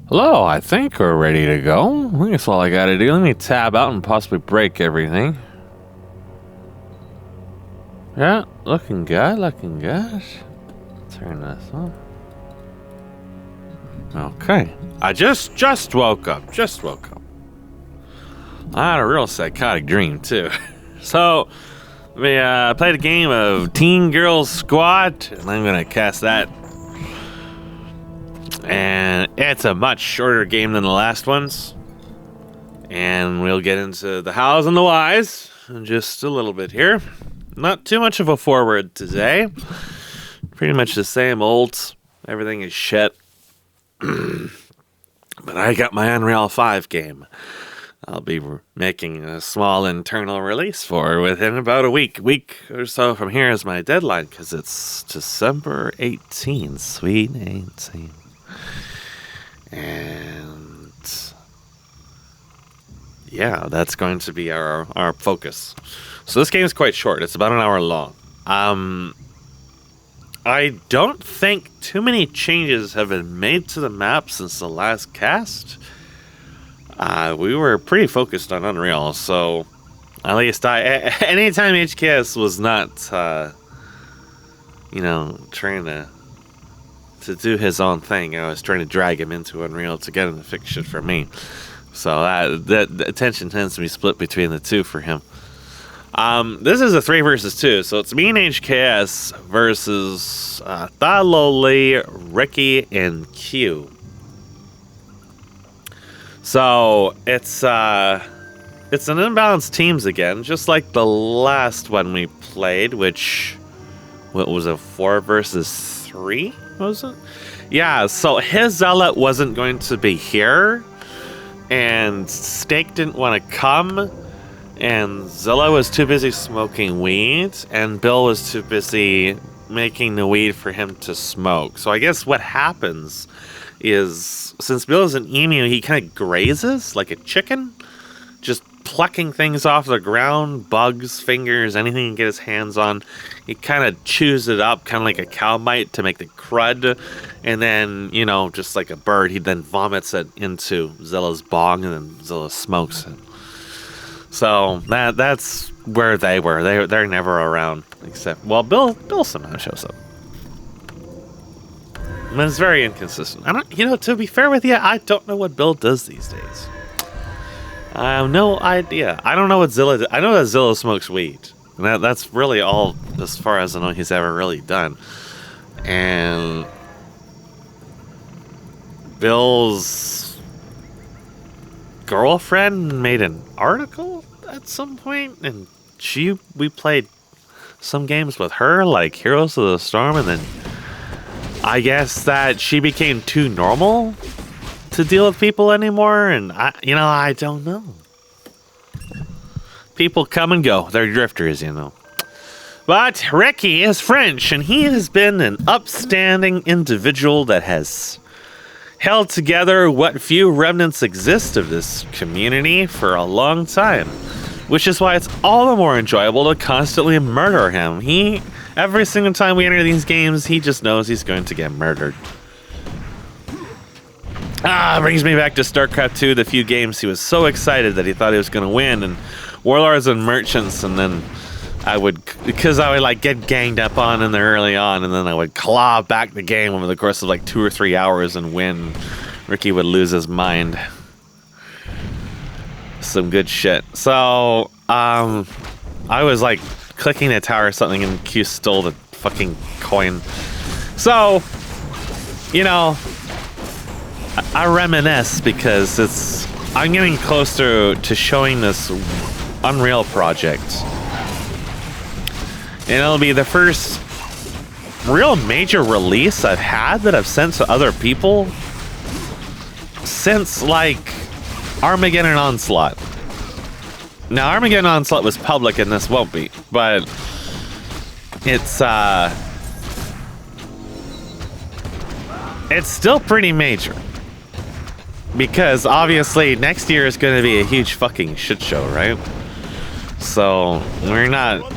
Hello, I think we're ready to go. I think that's all I gotta do. Let me tab out and possibly break everything. Yeah, looking good, looking good. Turn this on. Okay. I just woke up. I had a real psychotic dream, too. So, we played a game of Teen Girls Squad, and I'm gonna cast that. And it's a much shorter game than the last ones. And we'll get into the hows and the whys in just a little bit here. Not too much of a forward today. Pretty much the same old. Everything is shit. But I got my Unreal 5 game. I'll be making a small internal release for within about a week or so from here is my deadline, because it's December 18th. Sweet 18. And yeah, that's going to be our focus. So this game is quite short. It's about an hour long. I don't think too many changes have been made to the map since the last cast. We were pretty focused on Unreal, so at least anytime HKS was not, trying to do his own thing, I was trying to drag him into Unreal to get him to fix shit for me. So that attention tends to be split between the two for him. This is a 3 versus 2, so it's me and HKS versus Thaloli, Ricky, and Q. So it's an imbalanced teams again, just like the last one we played, which what was a 4 versus 3, was it? Yeah, so his zealot wasn't going to be here, and Steak didn't want to come, and Zilla was too busy smoking weed, and Bill was too busy making the weed for him to smoke. So I guess what happens is, since Bill is an emu, he kind of grazes like a chicken, just plucking things off the ground, bugs, fingers, anything he can get his hands on. He kind of chews it up, kind of like a cow might, to make the crud, and then, just like a bird, he then vomits it into Zilla's bong, and then Zilla smokes it. So that's where they were. They're never around, except, well, Bill somehow shows up. And it's very inconsistent. To be fair with you, I don't know what Bill does these days. I have no idea. I don't know what Zilla does. I know that Zilla smokes weed. And that's really all, as far as I know, he's ever really done. And Bill's girlfriend made an article at some point, and we played some games with her, like Heroes of the Storm, and then I guess that she became too normal to deal with people anymore, and I don't know. People come and go. They're drifters, But Ricky is French, and he has been an upstanding individual that has held together what few remnants exist of this community for a long time, which is why it's all the more enjoyable to constantly murder him. Every single time we enter these games, he just knows he's going to get murdered. Brings me back to StarCraft 2, the few games he was so excited that he thought he was going to win, and Warlords and Merchants, and then I would get ganged up on in there early on, and then I would claw back the game over the course of 2 or 3 hours and win. Ricky would lose his mind. Some good shit. So, I was clicking a tower or something, and Q stole the fucking coin. So, I reminisce because I'm getting closer to showing this Unreal project. And it'll be the first real major release I've had that I've sent to other people since Armageddon Onslaught. Now, Armageddon Onslaught was public and this won't be, but it's still pretty major. Because obviously next year is going to be a huge fucking shit show, right? So we're not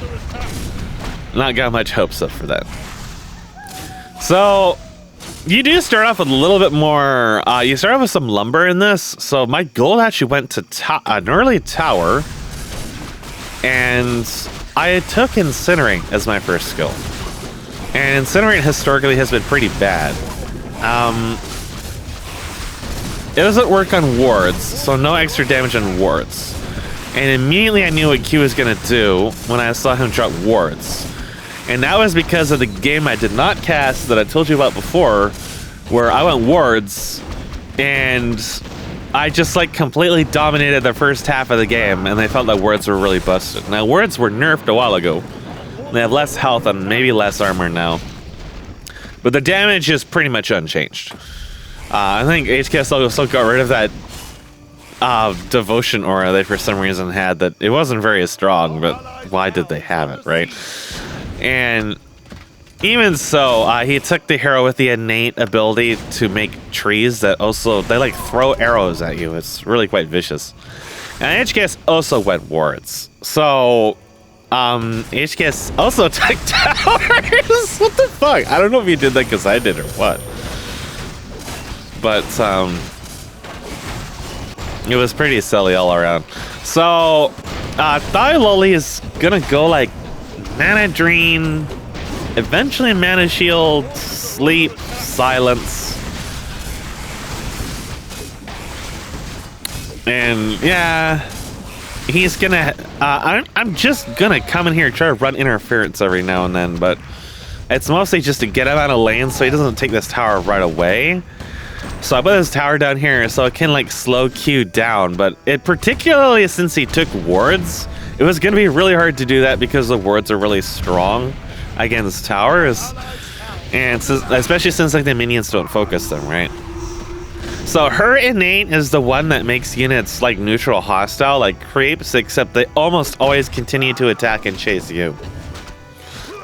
got much hopes up for that. So You do start off with a little bit more. You start off with some lumber in this. So my gold actually went to an early tower. And I took Incinerate as my first skill. And Incinerate historically has been pretty bad. It doesn't work on wards, so no extra damage on wards. And immediately I knew what Q was going to do when I saw him drop wards. And that was because of the game I did not cast that I told you about before, where I went wards, and I just like completely dominated the first half of the game, and they felt that wards were really busted. Now, wards were nerfed a while ago. They have less health and maybe less armor now. But the damage is pretty much unchanged. I think HKS also got rid of that devotion aura they for some reason had that it wasn't very strong, but why did they have it, right? And even so, he took the hero with the innate ability to make trees that also, they like throw arrows at you. It's really quite vicious. And HKS also went wards. So, HKS also took towers. What the fuck? I don't know if you did that because I did or what. But, it was pretty silly all around. So, Thyloli is gonna go like Mana Drain, eventually Mana Shield, Sleep, Silence. And yeah, he's gonna, I'm just gonna come in here and try to run interference every now and then, but it's mostly just to get him out of lane so he doesn't take this tower right away. So I put this tower down here so it can like slow Q down, but it particularly since he took wards, it was going to be really hard to do that because the wards are really strong against towers, and especially since like the minions don't focus them, right? So her innate is the one that makes units like neutral hostile, like creeps, except they almost always continue to attack and chase you.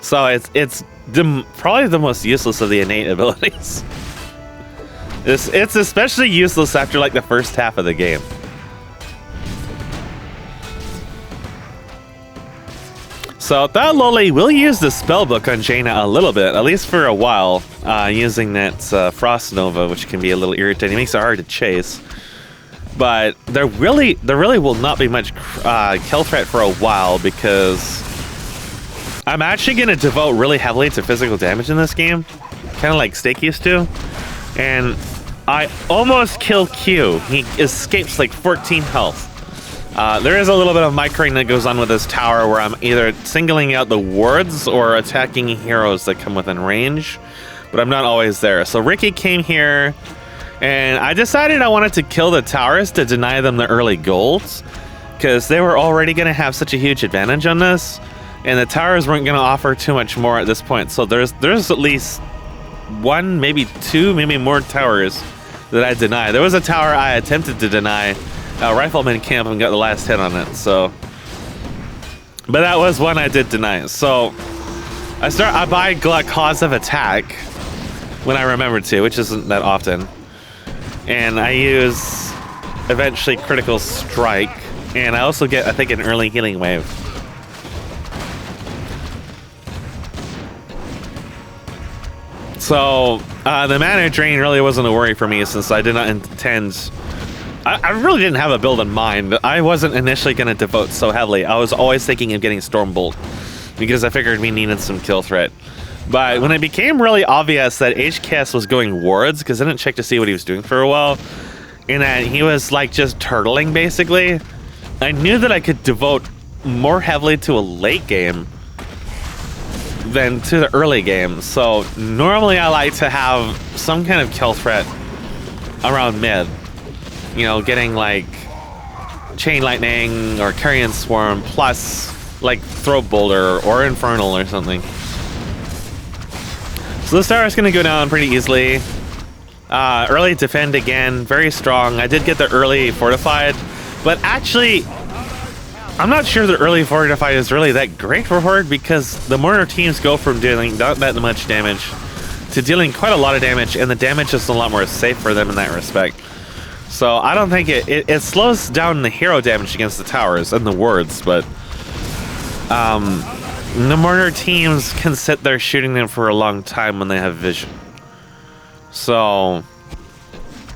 So it's probably the most useless of the innate abilities. It's especially useless after like the first half of the game. So Thyloli will use the spellbook on Jaina a little bit, at least for a while, using that Frost Nova, which can be a little irritating. It makes it hard to chase. But there really will not be much kill threat for a while because I'm actually going to devote really heavily to physical damage in this game, kind of like Steak used to. And I almost kill Q. He escapes like 14 health. There is a little bit of microing that goes on with this tower where I'm either singling out the wards or attacking heroes that come within range, but I'm not always there. So Ricky came here, and I decided I wanted to kill the towers to deny them the early golds, because they were already going to have such a huge advantage on this, and the towers weren't going to offer too much more at this point. So there's at least one, maybe two, maybe more towers that I deny. There was a tower I attempted to deny Rifleman Camp and got the last hit on it, so, but that was one I did deny. So I buy Cause of Attack when I remember to, which isn't that often, and I use eventually Critical Strike, and I also get, I think, an early healing wave. So the mana drain really wasn't a worry for me since I did not intend. I really didn't have a build in mind. I wasn't initially going to devote so heavily. I was always thinking of getting Stormbolt because I figured we needed some kill threat. But when it became really obvious that HKS was going wards, because I didn't check to see what he was doing for a while, and that he was like just turtling basically, I knew that I could devote more heavily to a late game than to the early game. So normally I like to have some kind of kill threat around mid. You know, getting like Chain Lightning or Carrion Swarm plus like Throw Boulder or Infernal or something. So this tower is going to go down pretty easily. Early defend again, very strong. I did get the early fortified, but actually I'm not sure the early fortified is really that great for Horde, because the Mortar teams go from dealing not that much damage to dealing quite a lot of damage, and the damage is a lot more safe for them in that respect. So I don't think it slows down the hero damage against the towers and the wards, but the Mortar teams can sit there shooting them for a long time when they have vision. So,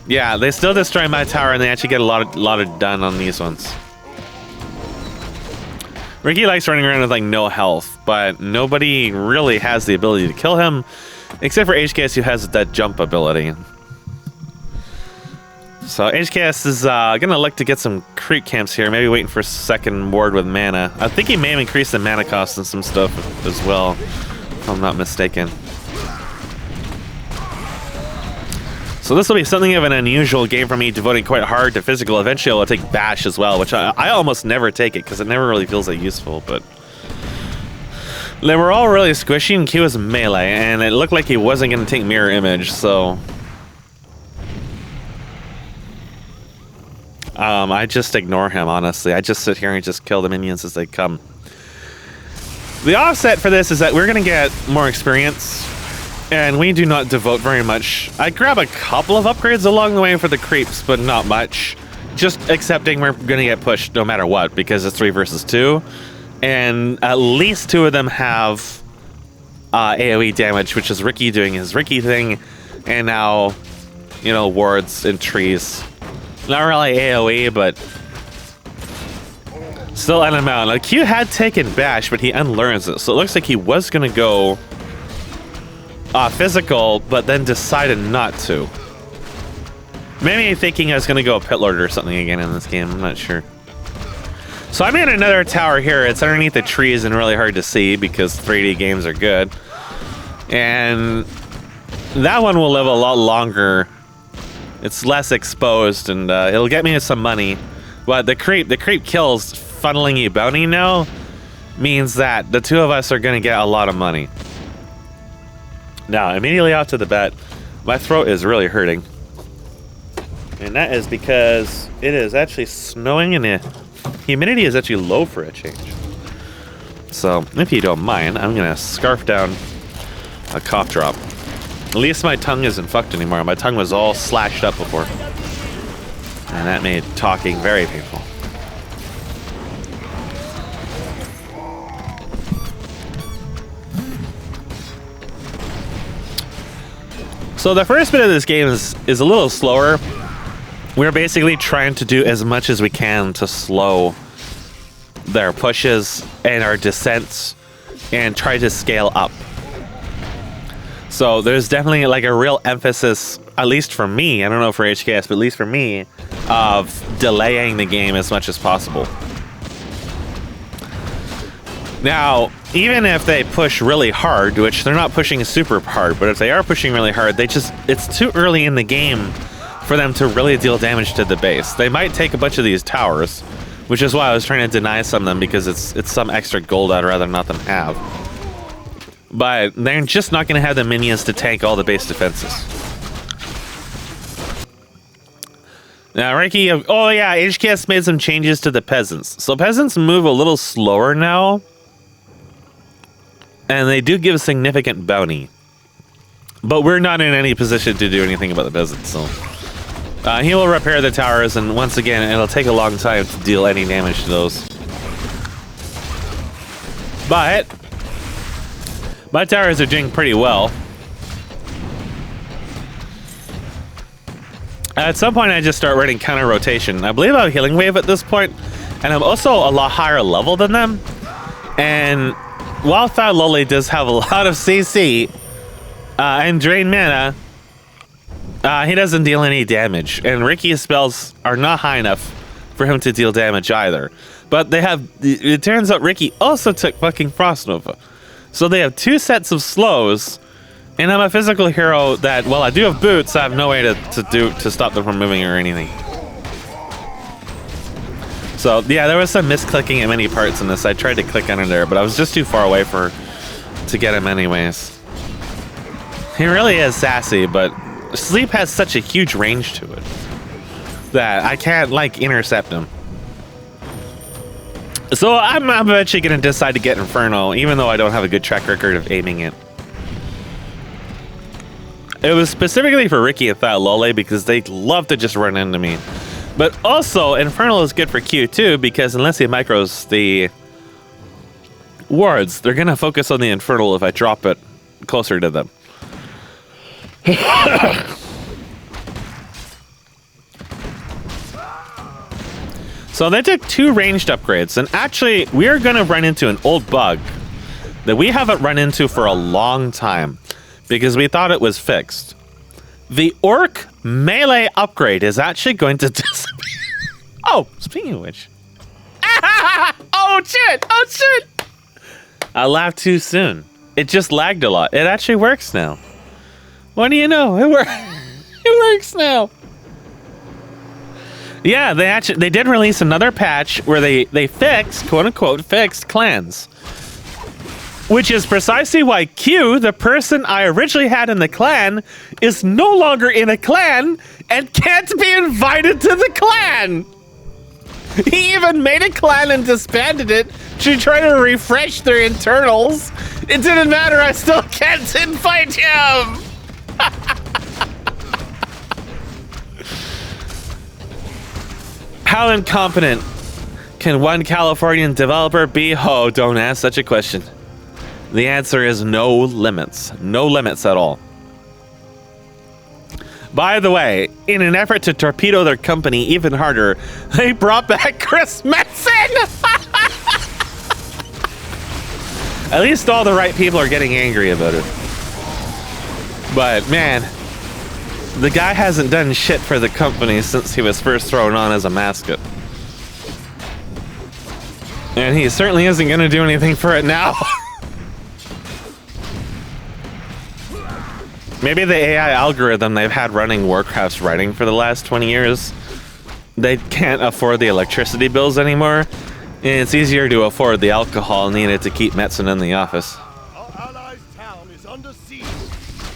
yeah, they still destroy my tower, and they actually get a lot of done on these ones. Ricky likes running around with like no health, but nobody really has the ability to kill him, except for HKS, who has that jump ability. So HKS is gonna look to get some creep camps here, maybe waiting for a second ward with mana. I think he may have increased the mana cost and some stuff as well, if I'm not mistaken. So this will be something of an unusual game for me, devoting quite hard to physical. Eventually I'll take Bash as well, which I almost never take it because it never really feels that useful, but... They were all really squishy, and Q was melee, and it looked like he wasn't going to take Mirror Image, so... I just ignore him, honestly. I just sit here and just kill the minions as they come. The offset for this is that we're going to get more experience, and we do not devote very much. I grab a couple of upgrades along the way for the creeps, but not much. Just accepting we're going to get pushed no matter what, because it's 3 versus 2. And at least 2 of them have AoE damage, which is Ricky doing his Ricky thing. And now, you know, wards and trees. Not really AoE, but still an amount. Like, Q had taken Bash, but he unlearns it. So it looks like he was going to go physical, but then decided not to. Maybe thinking I was going to go Pit Lord or something again in this game. I'm not sure. So I made another tower here. It's underneath the trees and really hard to see because 3D games are good. And that one will live a lot longer. It's less exposed, and it'll get me some money. But the creep kills funneling you bounty now means that the 2 of us are going to get a lot of money. Now, immediately off to the bat, my throat is really hurting. And that is because it is actually snowing and the humidity is actually low for a change. So, if you don't mind, I'm going to scarf down a cough drop. At least my tongue isn't fucked anymore. My tongue was all slashed up before. And that made talking very painful. So the first bit of this game is a little slower. We're basically trying to do as much as we can to slow their pushes and our descents and try to scale up. So there's definitely like a real emphasis, at least for me, I don't know for HKS, but at least for me, of delaying the game as much as possible. Now, even if they push really hard, which they're not pushing super hard, but if they are pushing really hard, it's too early in the game for them to really deal damage to the base. They might take a bunch of these towers, which is why I was trying to deny some of them, because it's some extra gold I'd rather not them have. But they're just not going to have the minions to tank all the base defenses. Now, Ricky, oh yeah, HKS made some changes to the peasants. So peasants move a little slower now. And they do give a significant bounty. But we're not in any position to do anything about the peasants, so... he will repair the towers, and once again, it'll take a long time to deal any damage to those. But... my towers are doing pretty well. At some point, I just start running counter rotation. I believe I have Healing Wave at this point, and I'm also a lot higher level than them. And while Thad Lolly does have a lot of CC and drain mana, he doesn't deal any damage. And Ricky's spells are not high enough for him to deal damage either. But they have. It turns out Ricky also took fucking Frost Nova. So they have 2 sets of slows, and I'm a physical hero that, well, I do have boots, I have no way to stop them from moving or anything. So yeah, there was some misclicking at many parts in this. I tried to click under there, but I was just too far away to get him anyways. He really is sassy, but Sleep has such a huge range to it that I can't, like, intercept him. So I'm eventually going to decide to get Inferno, even though I don't have a good track record of aiming it. It was specifically for Ricky and Thad Lole because they love to just run into me. But also, Infernal is good for Q too, because unless he micros the wards, they're going to focus on the Infernal if I drop it closer to them. So they took 2 ranged upgrades, and actually we are going to run into an old bug that we haven't run into for a long time because we thought it was fixed. The orc melee upgrade is actually going to disappear. Oh, speaking of which. Oh shit! Oh shit! I laughed too soon. It just lagged a lot. It actually works now. What do you know? It works. It works now. Yeah, they did release another patch where they fixed, quote unquote, fixed clans. Which is precisely why Q, the person I originally had in the clan, is no longer in a clan and can't be invited to the clan. He even made a clan and disbanded it to try to refresh their internals. It didn't matter, I still can't invite him. How incompetent can one Californian developer be? Oh, don't ask such a question. The answer is no limits. No limits at all. By the way, in an effort to torpedo their company even harder, they brought back Chris Metzen! At least all the right people are getting angry about it. But man, the guy hasn't done shit for the company since he was first thrown on as a mascot. And he certainly isn't going to do anything for it now. Maybe the AI algorithm they've had running Warcraft's writing for the last 20 years, they can't afford the electricity bills anymore, and it's easier to afford the alcohol needed to keep Metzen in the office. Our allies' town is under siege.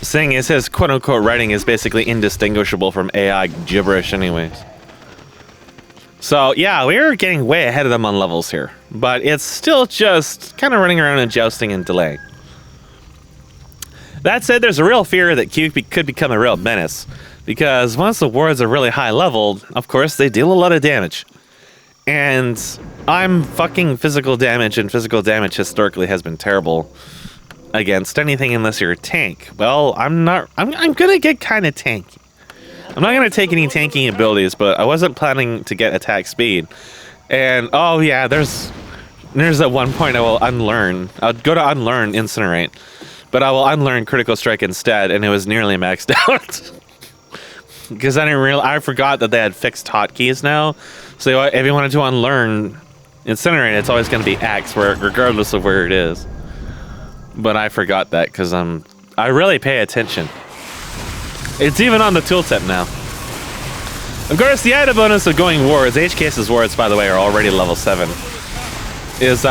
Seeing as his quote-unquote writing is basically indistinguishable from AI gibberish anyways. So yeah, we're getting way ahead of them on levels here, but it's still just kind of running around and jousting and delaying. That said, there's a real fear that Q could become a real menace, because once the wards are really high leveled, of course, they deal a lot of damage. And I'm fucking physical damage, and physical damage historically has been terrible against anything unless you're a tank. Well, I'm gonna get kind of tanky. I'm not gonna take any tanking abilities, but I wasn't planning to get attack speed. And oh yeah, there's at one point I will unlearn. I'll go to unlearn Incinerate. But I will unlearn Critical Strike instead, and it was nearly maxed out. Because I forgot that they had fixed hotkeys now. So if you wanted to unlearn Incinerate, it's always going to be X, regardless of where it is. But I forgot that because I really pay attention. It's even on the tooltip now. Of course, the added bonus of going wards, HKS's wards, by the way, are already level 7, is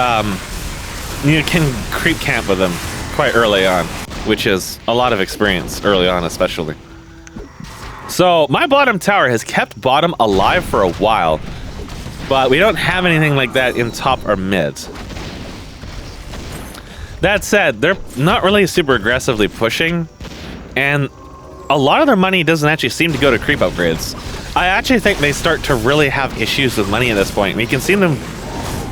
you can creep camp with them quite early on, which is a lot of experience early on especially. So my bottom tower has kept bottom alive for a while, but we don't have anything like that in top or mid. That said, they're not really super aggressively pushing, and a lot of their money doesn't actually seem to go to creep upgrades. I actually think they start to really have issues with money at this point. We can see them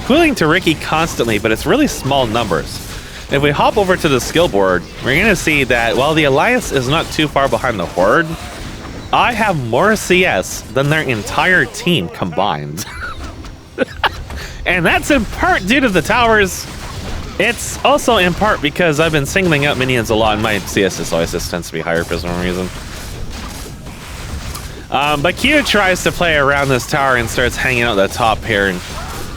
pooling to Ricky constantly, but it's really small numbers. If we hop over to the skill board, we're going to see that while the Alliance is not too far behind the Horde, I have more CS than their entire team combined. And that's in part due to the towers. It's also in part because I've been singling out minions a lot, and my CS always just tends to be higher for some reason. But Q tries to play around this tower and starts hanging out at the top here. And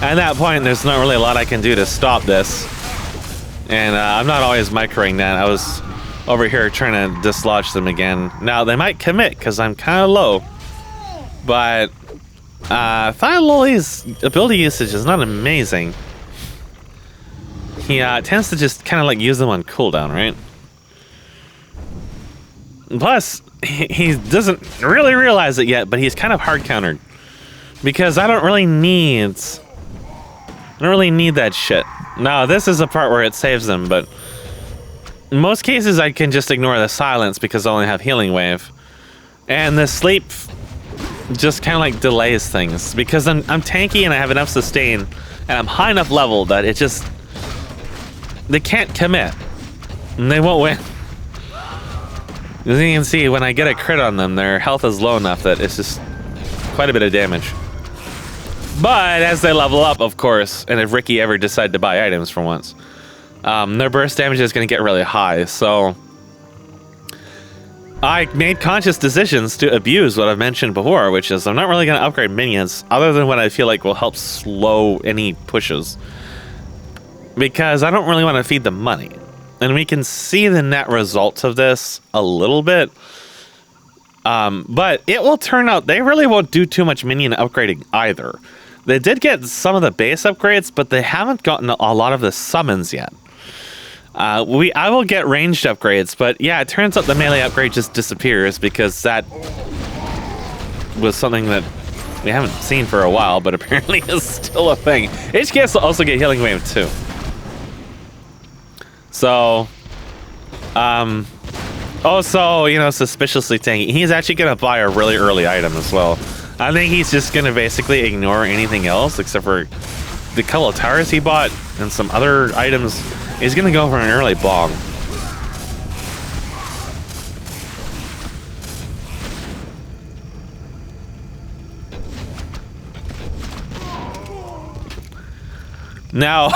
at that point, there's not really a lot I can do to stop this. And I'm not always microing that. I was over here trying to dislodge them again. Now, they might commit because I'm kind of low. But Thyloli's ability usage is not amazing. He tends to just kind of like use them on cooldown, right? Plus, he doesn't really realize it yet, but he's kind of hard countered. Because I don't really need that shit. No, this is the part where it saves them, but in most cases I can just ignore the silence because I only have healing wave. And the sleep just kind of like delays things because I'm tanky and I have enough sustain and I'm high enough level that it just, they can't commit and they won't win. As you can see, when I get a crit on them, their health is low enough that it's just quite a bit of damage. But as they level up, of course, and if Ricky ever decided to buy items for once, their burst damage is going to get really high. So I made conscious decisions to abuse what I've mentioned before, which is I'm not really going to upgrade minions other than what I feel like will help slow any pushes. Because I don't really want to feed them money. And we can see the net results of this a little bit. But it will turn out they really won't do too much minion upgrading either. They did get some of the base upgrades, but they haven't gotten a lot of the summons yet. I will get ranged upgrades, but yeah, it turns out the melee upgrade just disappears because that was something that we haven't seen for a while, but apparently is still a thing. HKS will also get healing wave too. So, also, you know, suspiciously tanky. He's actually going to buy a really early item as well. I think he's just going to basically ignore anything else except for the couple of towers he bought and some other items. He's going to go for an early bomb. Now,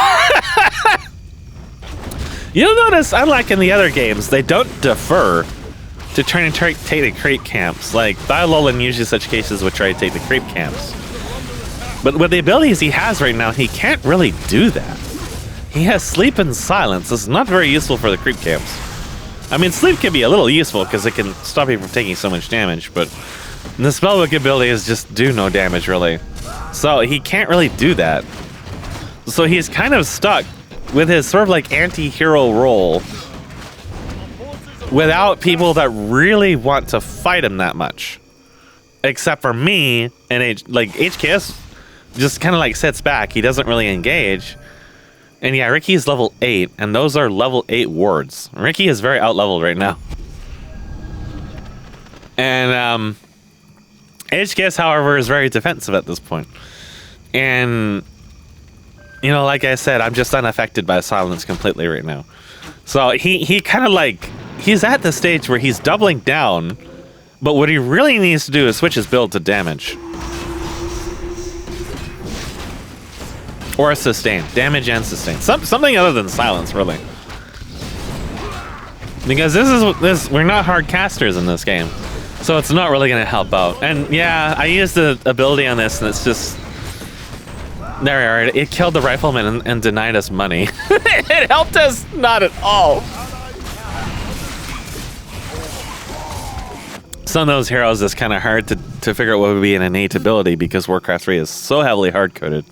you'll notice, unlike in the other games, they don't defer to trying to take the creep camps. Like, Thylol usually such cases would try to take the creep camps. But with the abilities he has right now, he can't really do that. He has sleep and silence. This is not very useful for the creep camps. I mean, sleep can be a little useful because it can stop you from taking so much damage, but the spellbook ability is just do no damage, really. So he can't really do that. So he's kind of stuck with his sort of like anti-hero role without people that really want to fight him that much. Except for me, and HKS just kind of like sits back. He doesn't really engage. And yeah, Ricky's level 8, and those are level 8 wards. Ricky is very out-leveled right now. And HKS, however, is very defensive at this point. And you know, like I said, I'm just unaffected by silence completely right now. So he kind of like, he's at the stage where he's doubling down, but what he really needs to do is switch his build to damage. Or a sustain. Damage and sustain. Something other than silence, really. Because we're not hard casters in this game. So it's not really going to help out. And yeah, I used the ability on this and it's just... There we are. It killed the rifleman and denied us money. It helped us not at all. Some of those heroes is kind of hard to figure out what would be an innate ability because Warcraft 3 is so heavily hard-coded.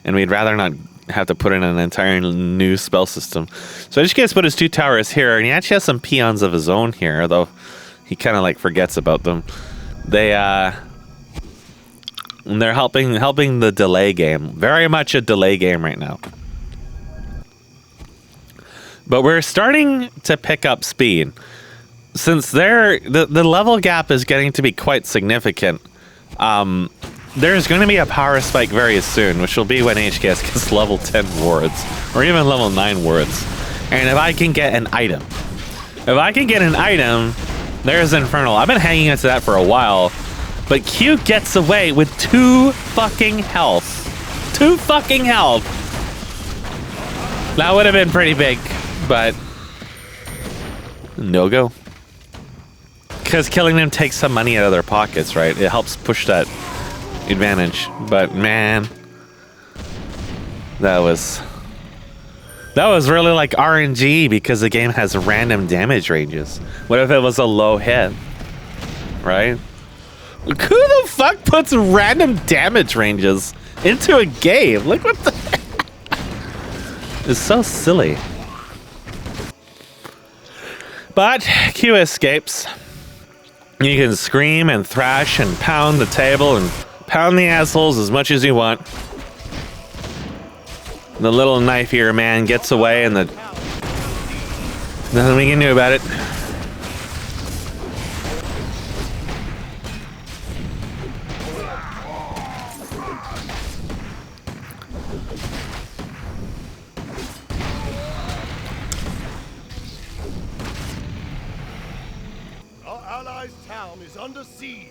And we'd rather not have to put in an entire new spell system. So I just guess put his 2 towers here. And he actually has some peons of his own here, though he kind of like forgets about them. They're helping the delay game. Very much a delay game right now. But we're starting to pick up speed. Since the level gap is getting to be quite significant, there's going to be a power spike very soon, which will be when HKS gets level 10 wards, or even level 9 wards. And if I can get an item, there's Infernal. I've been hanging into that for a while. But Q gets away with 2 fucking health. 2 fucking health. That would have been pretty big, but no go. Because killing them takes some money out of their pockets, right? It helps push that advantage. But man, that was really like RNG because the game has random damage ranges. What if it was a low hit, right? Who the fuck puts random damage ranges into a game? Like, what the heck? It's so silly. But Q escapes. You can scream and thrash and pound the table and pound the assholes as much as you want. The little knife ear man gets away and nothing we can do about it. town is under siege.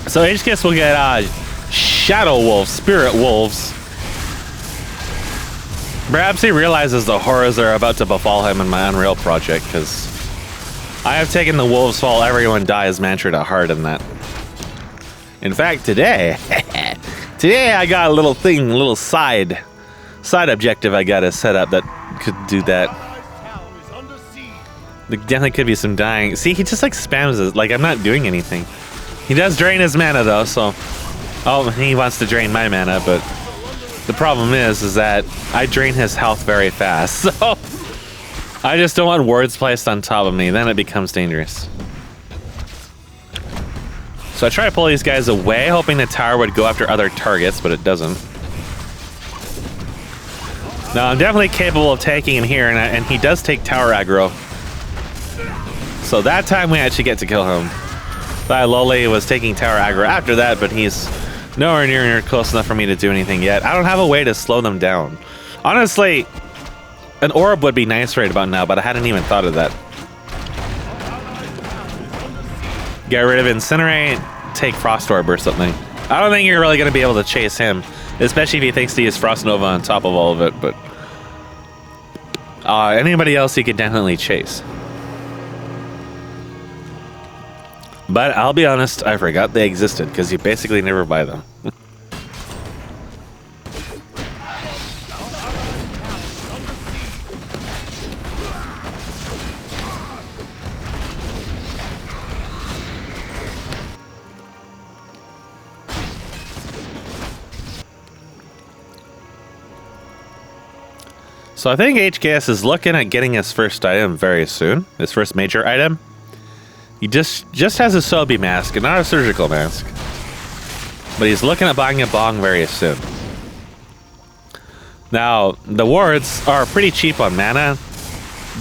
So HKS will get Shadow Wolves, Spirit Wolves. Perhaps he realizes the horrors are about to befall him in my Unreal project, because I have taken the Wolves Fall Everyone Dies mantra to heart in that. In fact, today I got a little thing, a little side objective I gotta set up that could do that. There definitely could be some dying. See, he just like spams it, like I'm not doing anything. He does drain his mana though, so... Oh, he wants to drain my mana, but... The problem is that I drain his health very fast, so... I just don't want wards placed on top of me, then it becomes dangerous. So I try to pull these guys away, hoping the tower would go after other targets, but it doesn't. Now, I'm definitely capable of taking him here, and he does take tower aggro. So that time we actually get to kill him. Loli was taking tower aggro after that, but he's nowhere near close enough for me to do anything yet. I don't have a way to slow them down. Honestly, an orb would be nice right about now, but I hadn't even thought of that. Get rid of Incinerate, take Frost Orb or something. I don't think you're really going to be able to chase him, especially if he thinks to use Frost Nova on top of all of it, but... anybody else you could definitely chase. But I'll be honest, I forgot they existed, because you basically never buy them. So I think HKS is looking at getting his first item very soon, his first major item. He just has a Sobi mask and not a surgical mask. But he's looking at buying a bong very soon. Now, the wards are pretty cheap on mana,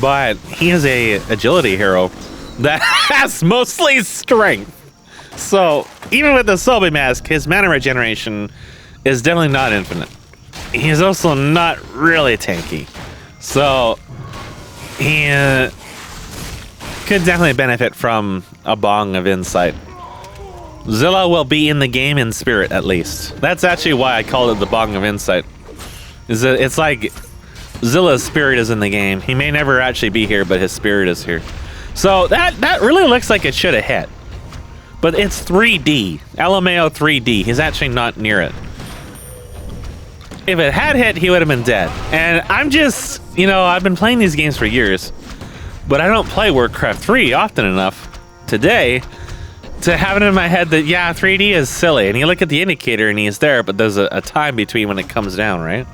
but he is a agility hero that has mostly strength. So even with the Sobi mask, his mana regeneration is definitely not infinite. He's also not really tanky. So he could definitely benefit from a bong of insight. Zilla will be in the game in spirit, at least. That's actually why I called it the bong of insight. Is that it's like Zilla's spirit is in the game. He may never actually be here, but his spirit is here. So that really looks like it should have hit. But it's 3D. LMAO 3D. He's actually not near it. If it had hit, he would have been dead. And I'm just, you know, I've been playing these games for years, but I don't play Warcraft 3 often enough today to have it in my head that, yeah, 3D is silly. And you look at the indicator and he's there, but there's a time between when it comes down, right?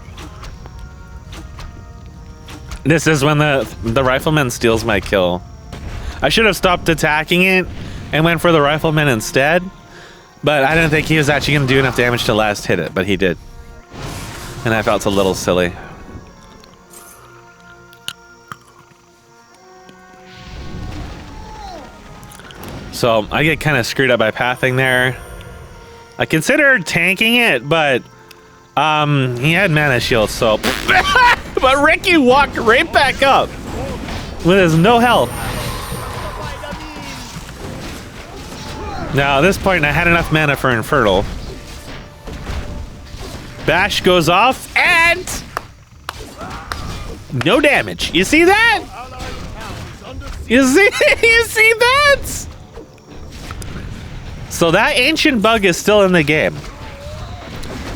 This is when the rifleman steals my kill. I should have stopped attacking it and went for the rifleman instead, but I didn't think he was actually going to do enough damage to last hit it, but he did. And I felt a little silly. So I get kind of screwed up by pathing there. I considered tanking it, but he had mana shield, so but Ricky walked right back up with his no health. Now at this point I had enough mana for Infernal. Bash goes off and no damage. You see that? You see that? So that ancient bug is still in the game.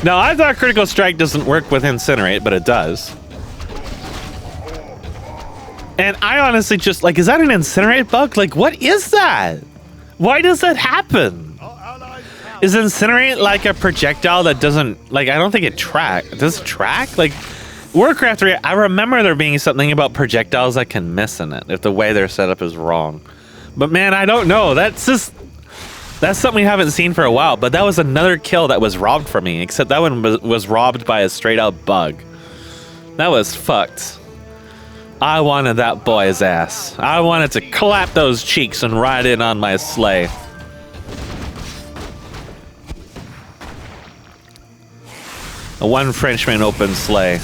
Now I thought Critical Strike doesn't work with Incinerate, but it does. And I honestly just like, is that an Incinerate bug? Like, what is that? Why does that happen? Is Incinerate like a projectile that doesn't, like, I don't think it does it track? Like, Warcraft 3, I remember there being something about projectiles that can miss in it if the way they're set up is wrong. But man, I don't know. That's something we haven't seen for a while, but that was another kill that was robbed from me, except that one was robbed by a straight out bug. That was fucked. I wanted that boy's ass. I wanted to clap those cheeks and ride in on my sleigh. A one Frenchman open sleigh.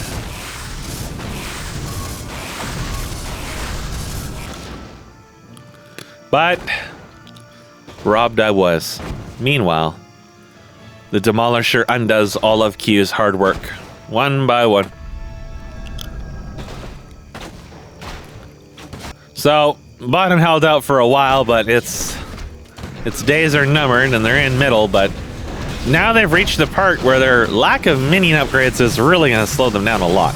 But robbed I was. Meanwhile, the Demolisher undoes all of Q's hard work, one by one. So, bottom held out for a while, but its days are numbered and they're in middle, but now they've reached the part where their lack of minion upgrades is really going to slow them down a lot.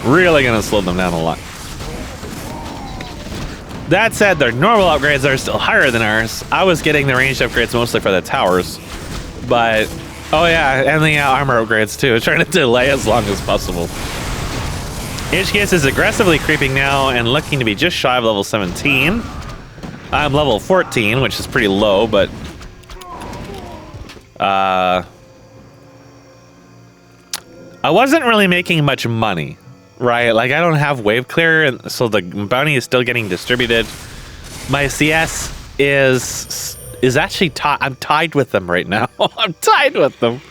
Really going to slow them down a lot. That said, their normal upgrades are still higher than ours. I was getting the ranged upgrades mostly for the towers, but oh yeah, and the armor upgrades too, trying to delay as long as possible. TGS is aggressively creeping now and looking to be just shy of level 17. I'm level 14, which is pretty low, but I wasn't really making much money, right? Like, I don't have wave clear, and so the bounty is still getting distributed. My CS is actually I'm tied with them right now. I'm tied with them.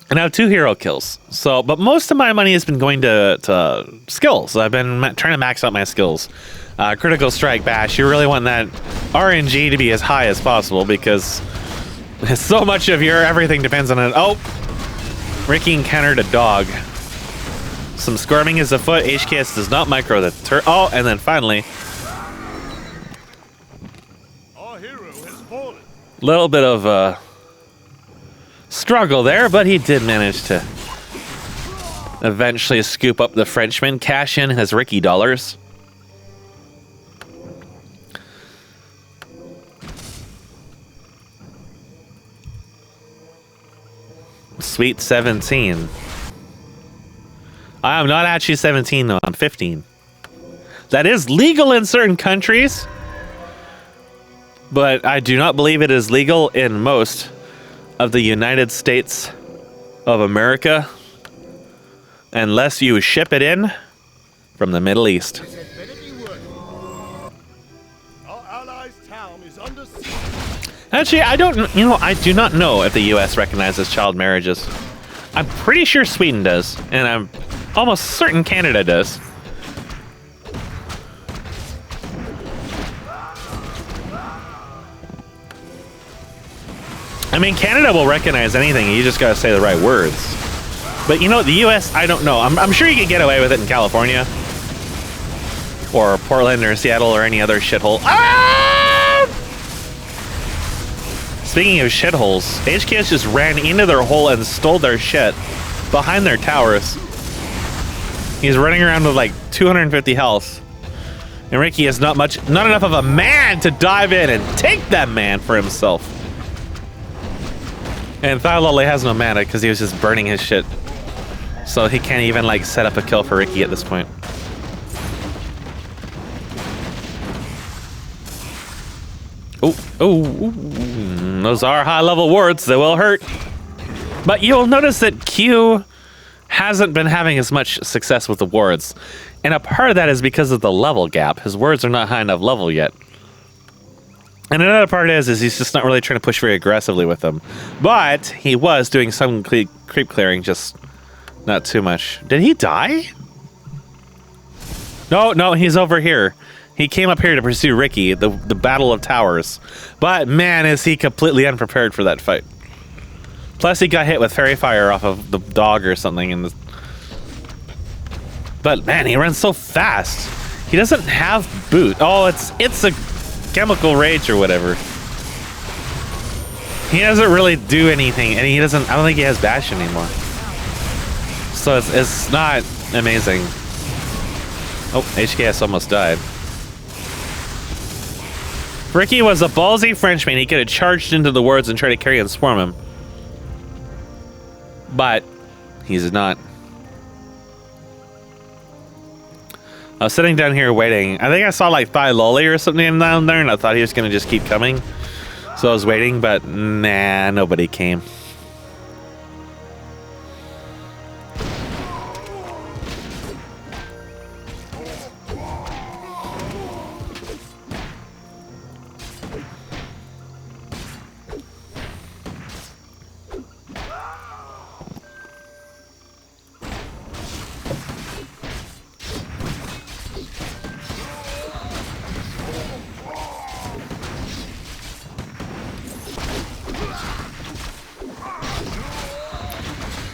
And I have 2 hero kills. So, but most of my money has been going to skills. I've been trying to max out my skills. Critical strike bash. You really want that RNG to be as high as possible because so much of your everything depends on it. Oh, Ricky encountered a dog. Some squirming is afoot. HKS does not micro the turret. Oh, and then finally, Our hero has fallen. little bit of struggle there, but he did manage to eventually scoop up the Frenchman, cash in his Ricky dollars. Sweet 17. I am not actually 17 though, I'm 15. That is legal in certain countries, but I do not believe it is legal in most of the United States of America unless you ship it in from the Middle East. Our allies' town is under siege. Actually, I do not know if the US recognizes child marriages. I'm pretty sure Sweden does, and I'm almost certain Canada does. I mean, Canada will recognize anything, you just gotta say the right words. But you know, the US, I don't know. I'm sure you could get away with it in California. Or Portland or Seattle or any other shithole. Ah! Speaking of shitholes, HKS just ran into their hole and stole their shit behind their towers. He's running around with like 250 health. And Ricky is not enough of a man to dive in and take that man for himself. And Thylolly has no mana because he was just burning his shit. So he can't even like set up a kill for Ricky at this point. Oh, those are high level wards, they will hurt. But you'll notice that Q hasn't been having as much success with the wards. And a part of that is because of the level gap. His wards are not high enough level yet. And another part is he's just not really trying to push very aggressively with them. But he was doing some creep clearing, just not too much. Did he die? No, he's over here. He came up here to pursue Ricky, the Battle of Towers. But man, is he completely unprepared for that fight. Plus he got hit with Fairy Fire off of the dog or something. But man, he runs so fast. He doesn't have boot. Oh, it's a chemical rage or whatever. He doesn't really do anything, and I don't think he has bash anymore. So it's not amazing. Oh, HKS almost died. Ricky was a ballsy Frenchman. He could have charged into the wards and tried to carry and swarm him. But he's not. I was sitting down here waiting. I think I saw like Thylolly or something down there, and I thought he was going to just keep coming. So I was waiting, but nah, nobody came.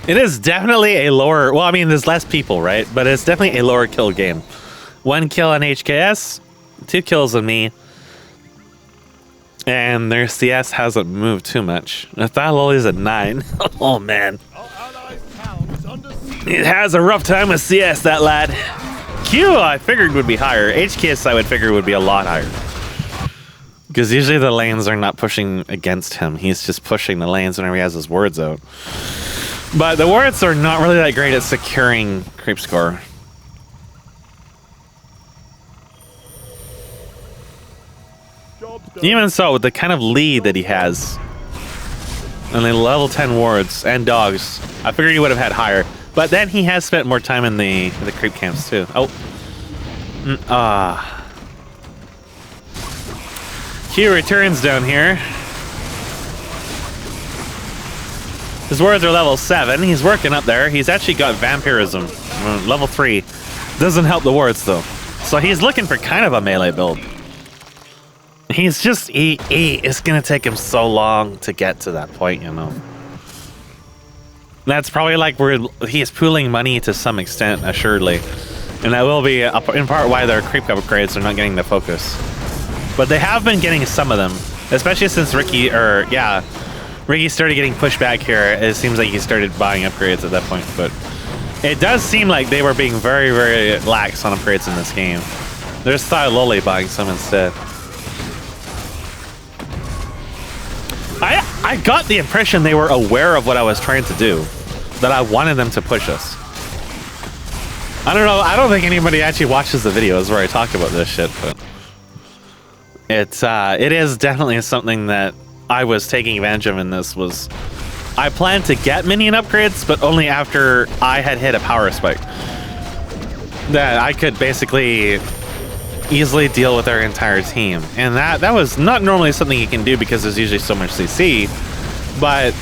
It is definitely a lower... Well, I mean, there's less people, right? But it's definitely a lower kill game. 1 kill on HKS, 2 kills on me. And their CS hasn't moved too much. Lolly's at 9. Oh, man. Our allies' town is under siege. It has a rough time with CS, that lad. Q, I figured would be higher. HKS, I would figure would be a lot higher. Because usually the lanes are not pushing against him. He's just pushing the lanes whenever he has his wards out. But the wards are not really that great at securing creep score. Job's done. Even so, with the kind of lead that he has, and the level 10 wards and dogs, I figured he would have had higher. But then he has spent more time in the creep camps too. Oh. Q returns down here. His wards are level 7. He's working up there. He's actually got vampirism, level 3. Doesn't help the wards though. So he's looking for kind of a melee build. He's just, it's gonna take him so long to get to that point, you know. That's probably like where he is pooling money to some extent, assuredly. And that will be in part why their creep upgrades are not getting the focus. But they have been getting some of them, especially since Ricky started getting pushed back here. It seems like he started buying upgrades at that point, but it does seem like they were being very, very lax on upgrades in this game. There's Thigh Lolly buying some instead. I got the impression they were aware of what I was trying to do, that I wanted them to push us. I don't know, I don't think anybody actually watches the videos where I talk about this shit, but it is definitely something that I was taking advantage of in this. Was I planned to get minion upgrades, but only after I had hit a power spike. That I could basically easily deal with their entire team. And that was not normally something you can do because there's usually so much CC, but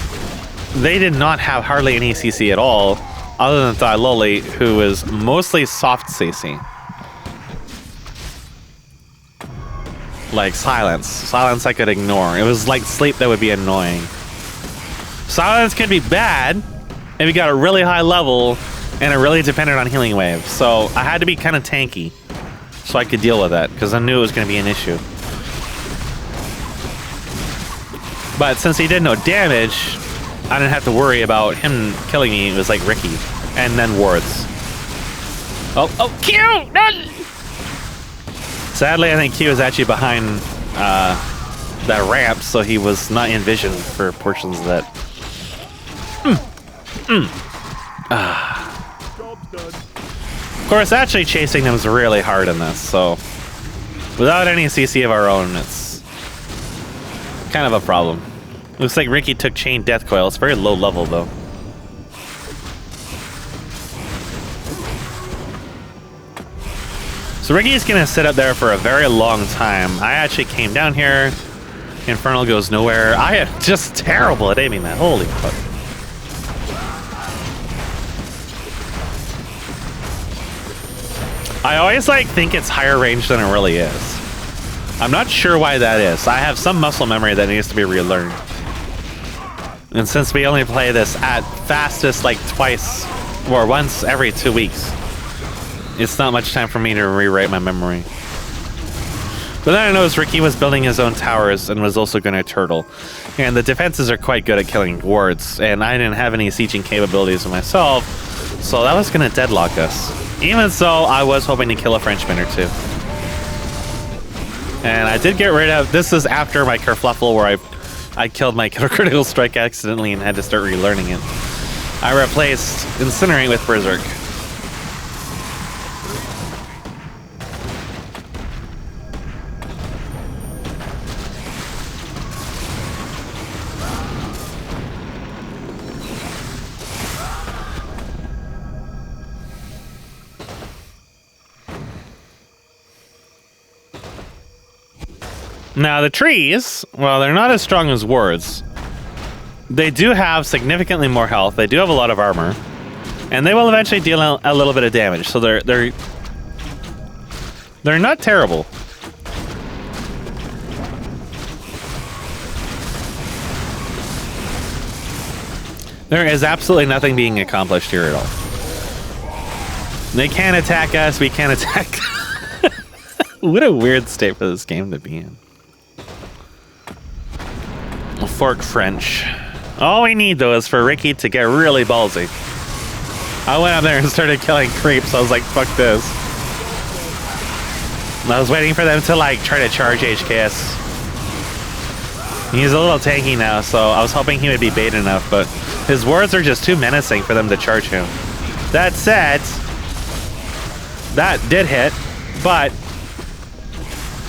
they did not have hardly any CC at all, other than Thigh Lolly, who is mostly soft CC. Like silence. Silence I could ignore. It was like sleep that would be annoying. Silence could be bad if you got a really high level and it really depended on healing wave. So I had to be kind of tanky so I could deal with that, because I knew it was going to be an issue. But since he did no damage, I didn't have to worry about him killing me. It was like Ricky. And then wards. Oh, Q! No! Sadly, I think Q is actually behind that ramp, so he was not in vision for portions of that. Job's done. Of course, actually chasing them is really hard in this, so without any CC of our own, it's kind of a problem. Looks like Ricky took Chain Death Coil. It's very low level, though. So Ricky's gonna sit up there for a very long time. I actually came down here. Infernal goes nowhere. I am just terrible at aiming that. Holy fuck. I always think it's higher range than it really is. I'm not sure why that is. I have some muscle memory that needs to be relearned. And since we only play this at fastest twice or once every 2 weeks, it's not much time for me to rewrite my memory. But then I noticed Ricky was building his own towers and was also going to turtle. And the defenses are quite good at killing wards, and I didn't have any sieging capabilities myself, so that was going to deadlock us. Even so, I was hoping to kill a Frenchman or two. And I did get rid of... This is after my kerfluffle where I killed my critical strike accidentally and had to start relearning it. I replaced Incinerate with Berserk. Now, the trees, well, they're not as strong as wards. They do have significantly more health. They do have a lot of armor. And they will eventually deal a little bit of damage. So they're not terrible. There is absolutely nothing being accomplished here at all. They can't attack us, we can't attack. What a weird state for this game to be in. Fork French. All we need, though, is for Ricky to get really ballsy. I went up there and started killing creeps. I was like, fuck this. I was waiting for them to, like, try to charge HKS. He's a little tanky now, so I was hoping he would be bait enough, but his wards are just too menacing for them to charge him. That said, that did hit, but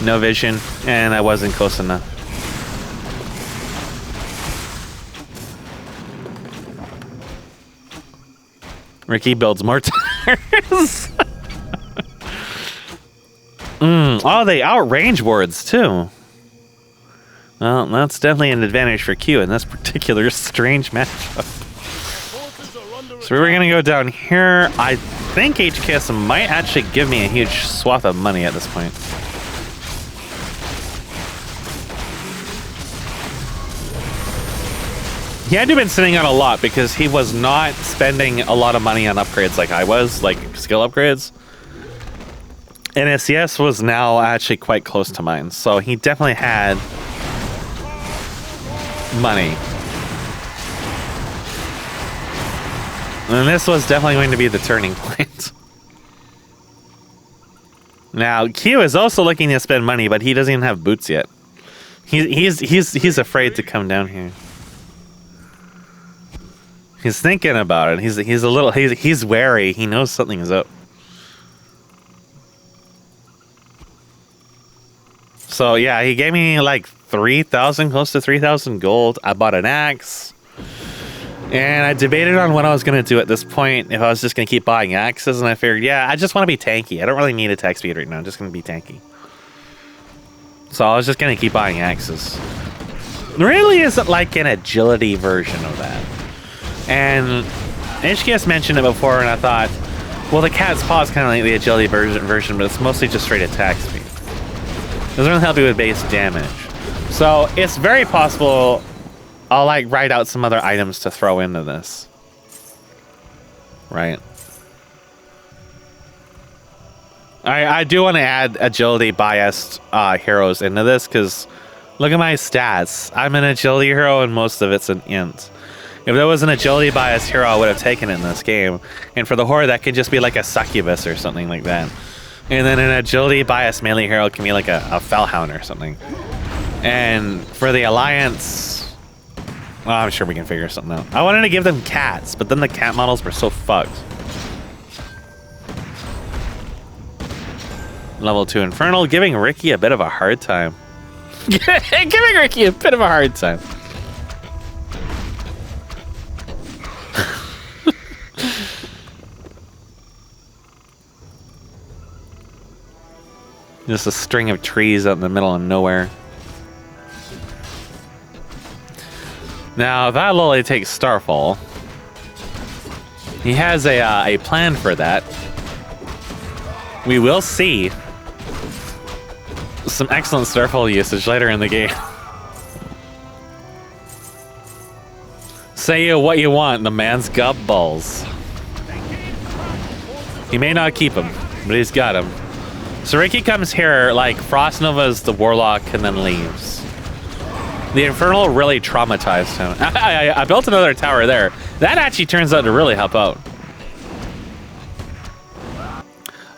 no vision, and I wasn't close enough. Ricky builds more towers. Oh, they outrange wards too. Well, that's definitely an advantage for Q in this particular strange matchup. So we're gonna go down here. I think HKS might actually give me a huge swath of money at this point. He had to have been sitting on a lot because he was not spending a lot of money on upgrades like I was, like skill upgrades. And his CS was now actually quite close to mine, so he definitely had money. And this was definitely going to be the turning point. Now, Q is also looking to spend money, but he doesn't even have boots yet. He's afraid to come down here. He's thinking about it. He's a little he's wary. He knows something is up. So yeah, he gave me like 3,000, close to 3,000 gold. I bought an axe. And I debated on what I was going to do at this point, if I was just going to keep buying axes, and I figured, yeah, I just want to be tanky. I don't really need attack speed right now. I'm just going to be tanky. So I was just going to keep buying axes. There really isn't like an agility version of that. And HKS mentioned it before, and I thought, well, the cat's paw is kind of like the agility version, but it's mostly just straight attack speed. It doesn't really help you with base damage. So it's very possible I'll like write out some other items to throw into this. Right. I do want to add agility biased heroes into this, because look at my stats. I'm an agility hero and most of it's an int. If there was an agility biased hero, I would have taken it in this game. And for the horde, that could just be like a succubus or something like that. And then an agility biased melee hero can be like a fellhound or something. And for the alliance, well, I'm sure we can figure something out. I wanted to give them cats, but then the cat models were so fucked. Level 2 Infernal, giving Ricky a bit of a hard time. Giving Ricky a bit of a hard time. Just a string of trees out in the middle of nowhere. Now, that'll only take Starfall. He has a plan for that. We will see some excellent Starfall usage later in the game. Say what you want, the man's got balls. He may not keep them, but he's got them. So Ricky comes here like Frost Nova's the Warlock and then leaves. The Infernal really traumatized him. I built another tower there. That actually turns out to really help out.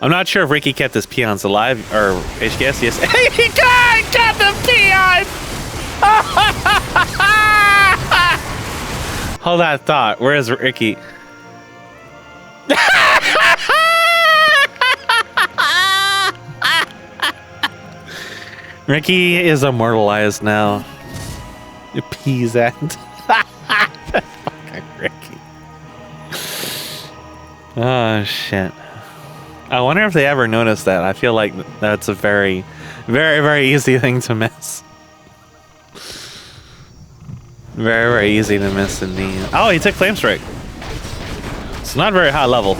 I'm not sure if Ricky kept his peons alive, or HKS, yes. He got the peons! Hold that thought. Where is Ricky? Ricky is immortalized now. Peasant. Fucking Ricky. Oh, shit. I wonder if they ever noticed that. I feel like that's a very, very, very easy thing to miss. Very, very easy to miss indeed. Oh, he took Flame Strike. It's not very high level.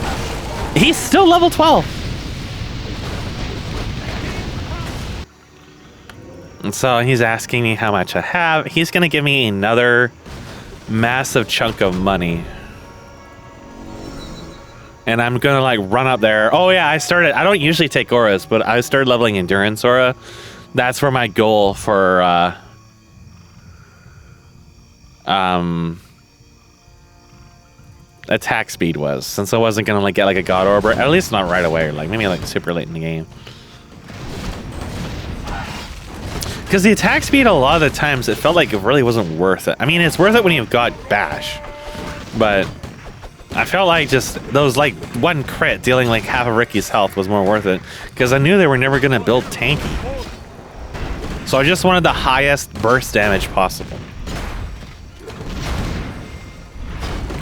He's still level 12. And so he's asking me how much I have. He's going to give me another massive chunk of money. And I'm gonna like run up there. Oh yeah, I don't usually take auras, but I started leveling endurance aura. That's where my goal for attack speed was, since I wasn't gonna like get like a god orb, or at least not right away, like maybe like super late in the game. Because the attack speed a lot of the times it felt like it really wasn't worth it. I mean, it's worth it when you've got bash, but I felt like just those like one crit dealing like half of Ricky's health was more worth it, because I knew they were never gonna build tanky. So I just wanted the highest burst damage possible.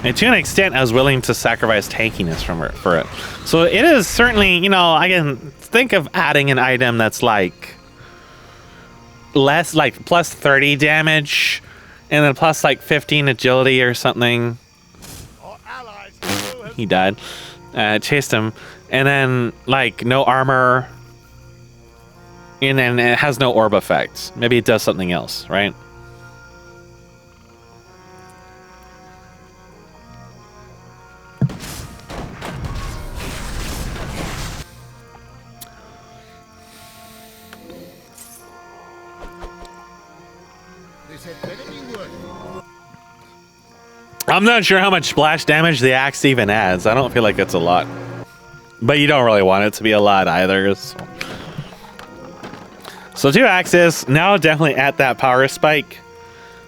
And to an extent, I was willing to sacrifice tankiness for it. So it is certainly, you know, I can think of adding an item that's like less, like plus 30 damage, and then plus like 15 agility or something. He died. Chased him. And then like no armor. And then it has no orb effect. Maybe it does something else, right? I'm not sure how much splash damage the axe even adds. I don't feel like it's a lot. But you don't really want it to be a lot either. So 2 axes, now definitely at that power spike.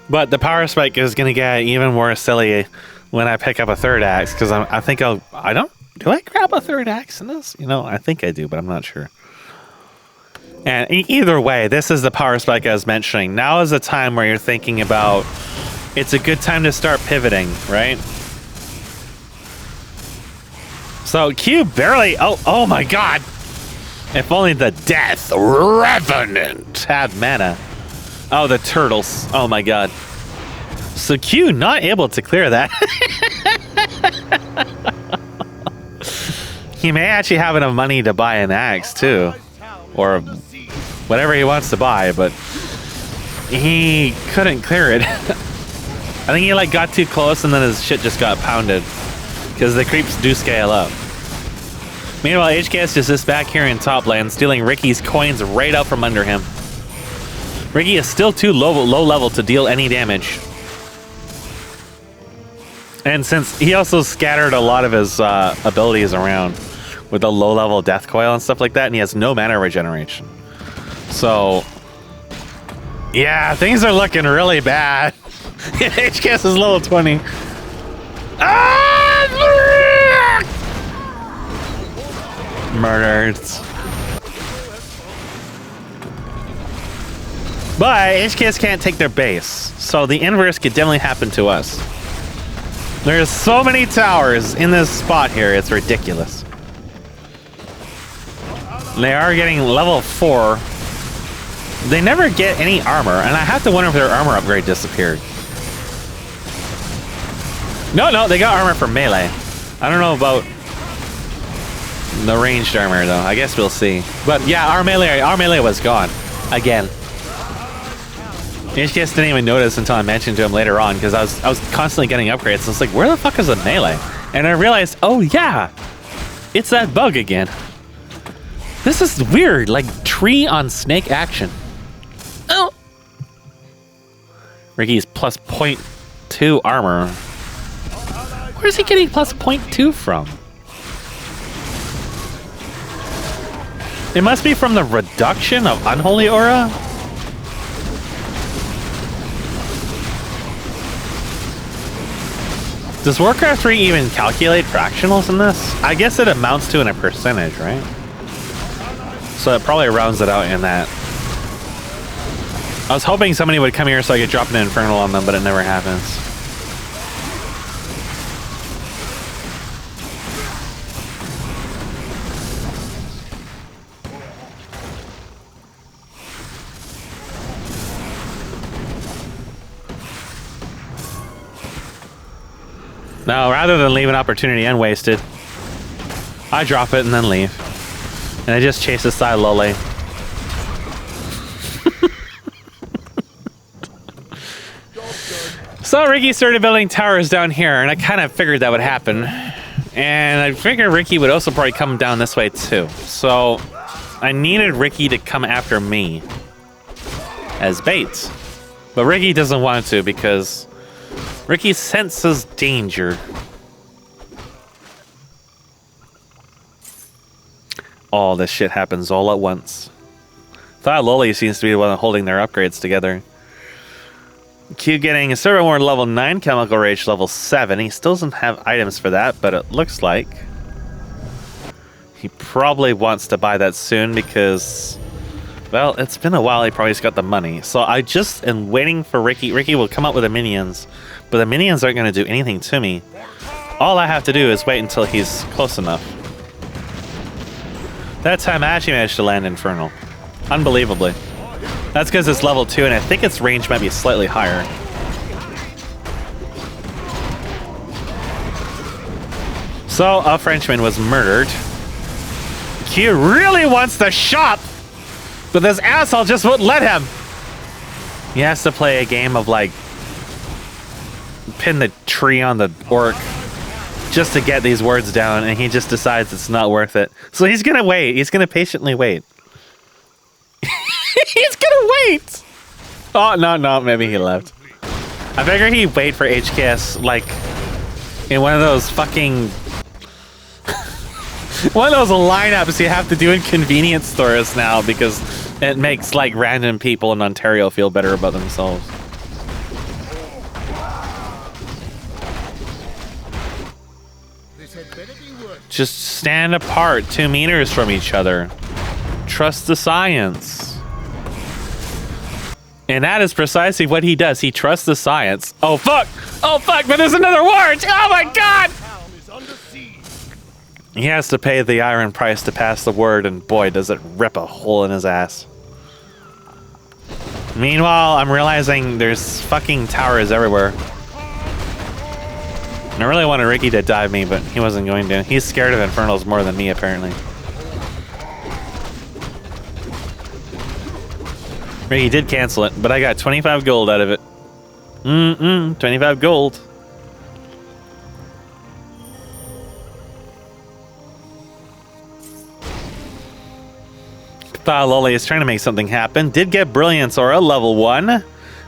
But the power spike is going to get even more silly when I pick up a 3rd axe. Because I think do I grab a 3rd axe in this? You know, I think I do, but I'm not sure. And either way, this is the power spike I was mentioning. Now is the time where you're thinking about, it's a good time to start pivoting, right? So Q barely, oh my god. If only the Death Revenant had mana. Oh, the turtles. Oh my god. So Q not able to clear that. He may actually have enough money to buy an axe too. Or whatever he wants to buy, but he couldn't clear it. I think he like got too close and then his shit just got pounded. Because the creeps do scale up. Meanwhile, HKS just is back here in top lane, stealing Ricky's coins right out from under him. Ricky is still too low level to deal any damage. And since he also scattered a lot of his abilities around with the low level death coil and stuff like that, and he has no mana regeneration. So, yeah, things are looking really bad. HKS is level 20. Murdered. But HKS can't take their base, so the inverse could definitely happen to us. There's so many towers in this spot here, it's ridiculous. They are getting level 4. They never get any armor, and I have to wonder if their armor upgrade disappeared. No, they got armor for melee. I don't know about the ranged armor though. I guess we'll see. But yeah, our melee was gone again. HKS didn't even notice until I mentioned to him later on, because I was constantly getting upgrades. So it's like, where the fuck is the melee? And I realized, oh yeah, it's that bug again. This is weird, like tree on snake action. Oh, Ricky's plus 0.2 armor. Where's he getting plus 0.2 from? It must be from the reduction of Unholy Aura? Does Warcraft 3 even calculate fractionals in this? I guess it amounts to in a percentage, right? So it probably rounds it out in that. I was hoping somebody would come here so I could drop an Infernal on them, but it never happens. Now, rather than leave an opportunity unwasted, I drop it and then leave. And I just chase this side lolly. So Ricky started building towers down here, and I kind of figured that would happen. And I figured Ricky would also probably come down this way too. So I needed Ricky to come after me as bait. But Ricky doesn't want to because Ricky senses danger. All this shit happens all at once. Thought Loli seems to be the one holding their upgrades together. Q getting a Servant Ward level 9, Chemical Rage level 7. He still doesn't have items for that, but it looks like he probably wants to buy that soon because, well, it's been a while. He probably just got the money. So I just am waiting for Ricky. Ricky will come up with the minions, but the minions aren't going to do anything to me. All I have to do is wait until he's close enough. That time I actually managed to land Infernal. Unbelievably. That's because it's level 2, and I think its range might be slightly higher. So, a Frenchman was murdered. Q really wants the shop, but this asshole just won't let him. He has to play a game of, like, pin the tree on the orc just to get these words down, and he just decides it's not worth it. So he's gonna wait. He's gonna patiently wait. He's gonna wait! Oh, no, maybe he left. I figured he'd wait for HKS, like, in one of those fucking... one of those lineups you have to do in convenience stores now because it makes, like, random people in Ontario feel better about themselves. Just stand apart 2 meters from each other. Trust the science. And that is precisely what he does. He trusts the science. Oh, fuck! Oh, fuck, but there's another ward! Oh, my God! He has to pay the iron price to pass the word, and boy, does it rip a hole in his ass. Meanwhile, I'm realizing there's fucking towers everywhere. And I really wanted Ricky to dive me, but he wasn't going to. He's scared of Infernals more than me, apparently. Ricky did cancel it, but I got 25 gold out of it. 25 gold. Loli is trying to make something happen. Did get Brilliance Aura, level 1.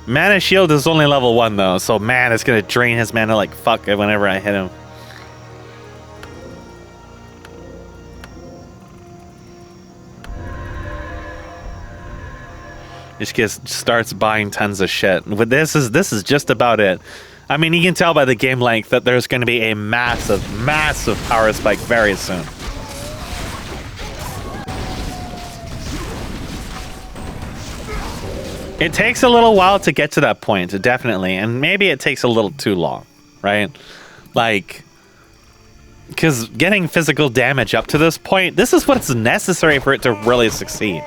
Mana Shield is only level 1, though, so man, it's going to drain his mana like fuck whenever I hit him. Just starts buying tons of shit. But this is just about it. I mean, you can tell by the game length that there's going to be a massive power spike very soon. It takes a little while to get to that point, definitely, and maybe it takes a little too long, right? Like, because getting physical damage up to this point, this is what's necessary for it to really succeed.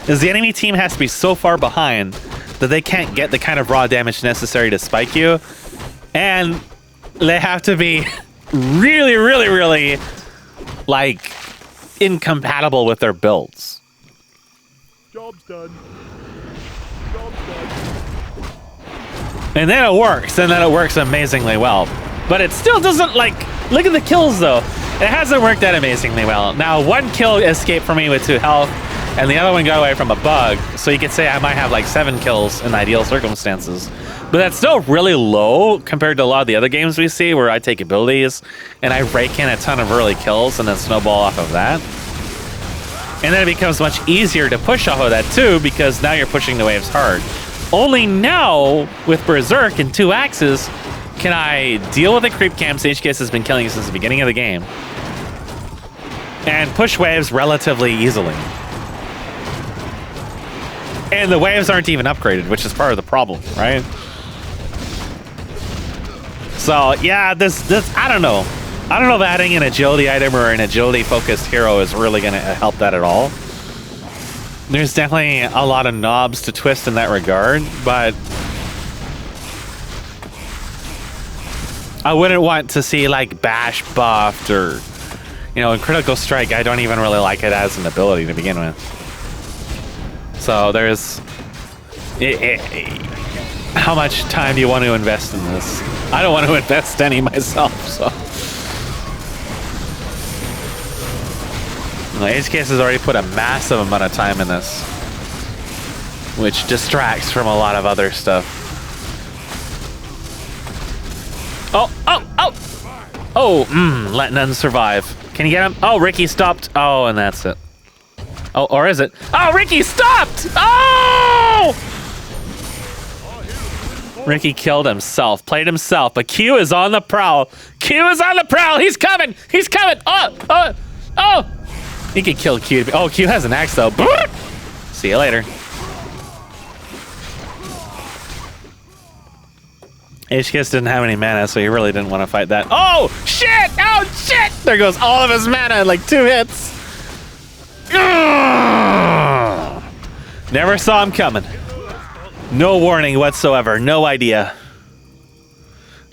Is the enemy team has to be so far behind that they can't get the kind of raw damage necessary to spike you, and they have to be really, like, incompatible with their builds. Job's done. Job's done. And then it works, and then it works amazingly well. But it still doesn't, like, look at the kills, though. It hasn't worked that amazingly well. Now, 1 kill escaped from me with 2 health, and the other one got away from a bug, so you could say I might have like 7 kills in ideal circumstances. But that's still really low compared to a lot of the other games we see where I take abilities and I rake in a ton of early kills and then snowball off of that. And then it becomes much easier to push off of that too because now you're pushing the waves hard. Only now, with Berserk and 2 axes, can I deal with the creep camps HKS has been killing since the beginning of the game and push waves relatively easily. And the waves aren't even upgraded, which is part of the problem, right? So, yeah, this I don't know. I don't know if adding an agility item or an agility-focused hero is really going to help that at all. There's definitely a lot of knobs to twist in that regard, but I wouldn't want to see, like, Bash buffed or, you know, in Critical Strike, I don't even really like it as an ability to begin with. So there's... how much time do you want to invest in this? I don't want to invest any myself, so. HKS has already put a massive amount of time in this, which distracts from a lot of other stuff. Let none survive. Can you get him? Oh, Ricky stopped. Oh, and that's it. Oh, or is it? Oh, Ricky stopped! Oh! Ricky killed himself, played himself, but Q is on the prowl. Q is on the prowl. He's coming. He's coming. Oh! He could kill Q. Oh, Q has an axe, though. See you later. HKS didn't have any mana, so he really didn't want to fight that. Oh, shit! Oh, shit! There goes all of his mana in like 2 hits. Never saw him coming. No warning whatsoever. No idea.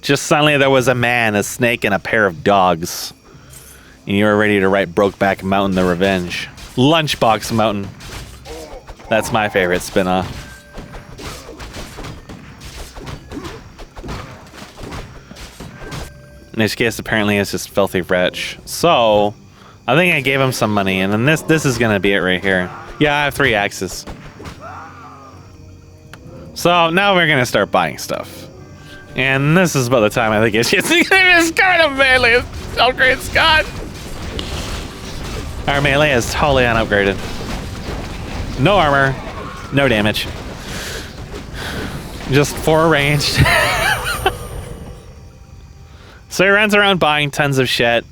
Just suddenly there was a man, a snake, and a pair of dogs. And you were ready to write Brokeback Mountain the Revenge. Lunchbox Mountain. That's my favorite spin-off. In this case, apparently it's just filthy wretch. So, I think I gave him some money, and then this is gonna be it right here. Yeah, I have 3 axes. So now we're gonna start buying stuff. And this is about the time I think it's just this kind of melee upgrade Scott. Our melee is totally unupgraded. No armor, no damage. Just 4 ranged. So he runs around buying tons of shit.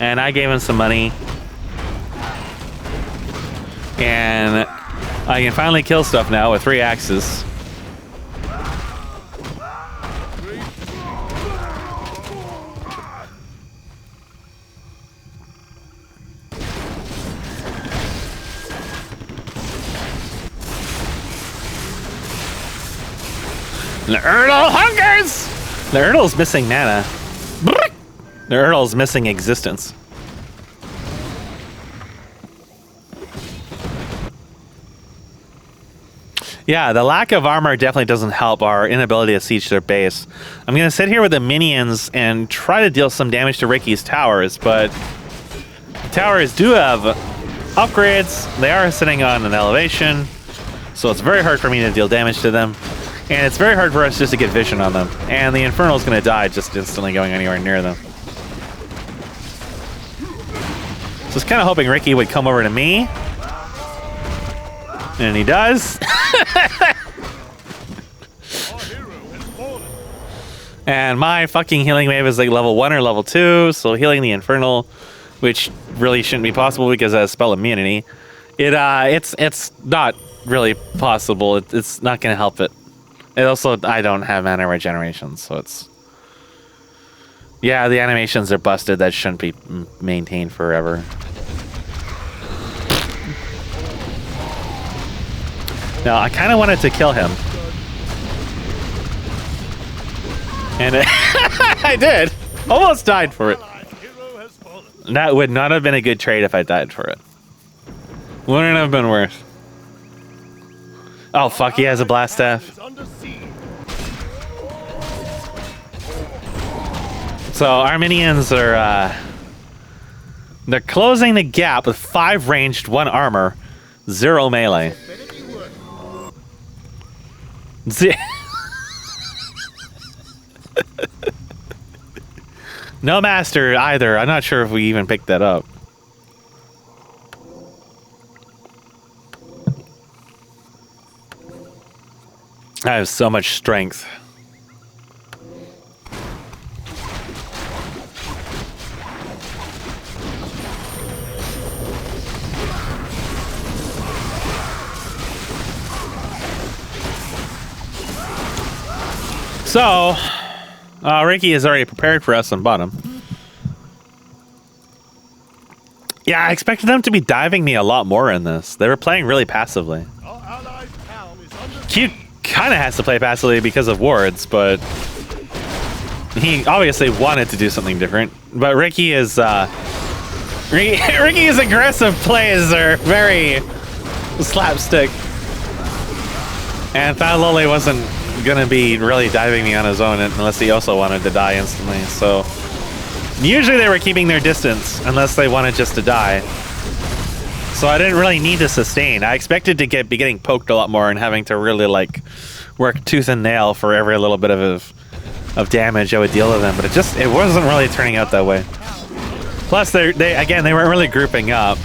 And I gave him some money. And I can finally kill stuff now with 3 axes. The Erdl hungers! The Erdl's missing mana. The Erdl's missing existence. Yeah, the lack of armor definitely doesn't help our inability to siege their base. I'm going to sit here with the minions and try to deal some damage to Ricky's towers, but the towers do have upgrades. They are sitting on an elevation, so it's very hard for me to deal damage to them. And it's very hard for us just to get vision on them. And the Infernal's going to die just instantly going anywhere near them. So I was kind of hoping Ricky would come over to me. And he does. And my fucking healing wave is like level 1 or level 2, so healing the Infernal, which really shouldn't be possible because it has spell immunity. It's not really possible. It's not going to help it. It also, I don't have mana regeneration, so it's... Yeah, the animations are busted. That shouldn't be maintained forever. No, I kind of wanted to kill him. And I did. Almost died for it. That would not have been a good trade if I died for it. Wouldn't have been worse. Oh, fuck, he has a blast staff. So our minions are, they're closing the gap with 5 ranged, 1 armor, 0 melee. No master either. I'm not sure if we even picked that up. I have so much strength. So, Ricky is already prepared for us on bottom. Yeah, I expected them to be diving me a lot more in this. They were playing really passively. Q kind of has to play passively because of wards, but he obviously wanted to do something different. But Ricky is Ricky's aggressive plays are very slapstick, and Fat Loli wasn't gonna be really diving me on his own unless he also wanted to die instantly. So usually they were keeping their distance unless they wanted just to die. So I didn't really need to sustain. I expected to be getting poked a lot more and having to really like work tooth and nail for every little bit of damage I would deal to them, but it wasn't really turning out that way. Plus they weren't really grouping up.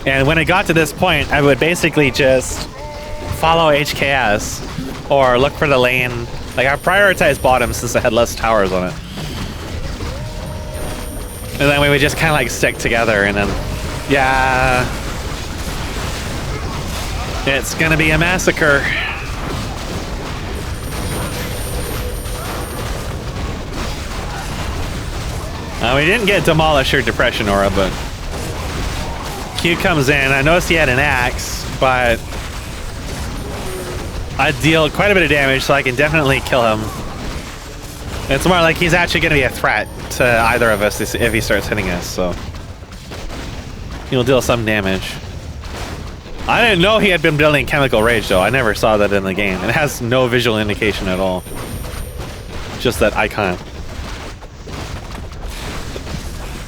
And when it got to this point, I would basically just follow HKS or look for the lane. Like I prioritized bottom since I had less towers on it. And then we would just kind of like stick together and then, yeah, it's gonna be a massacre. We didn't get Demolish or Depression Aura, but Q comes in. I noticed he had an axe, but I deal quite a bit of damage, so I can definitely kill him. It's more like he's actually going to be a threat to either of us if he starts hitting us, so he'll deal some damage. I didn't know he had been building Chemical Rage, though. I never saw that in the game. It has no visual indication at all. Just that icon.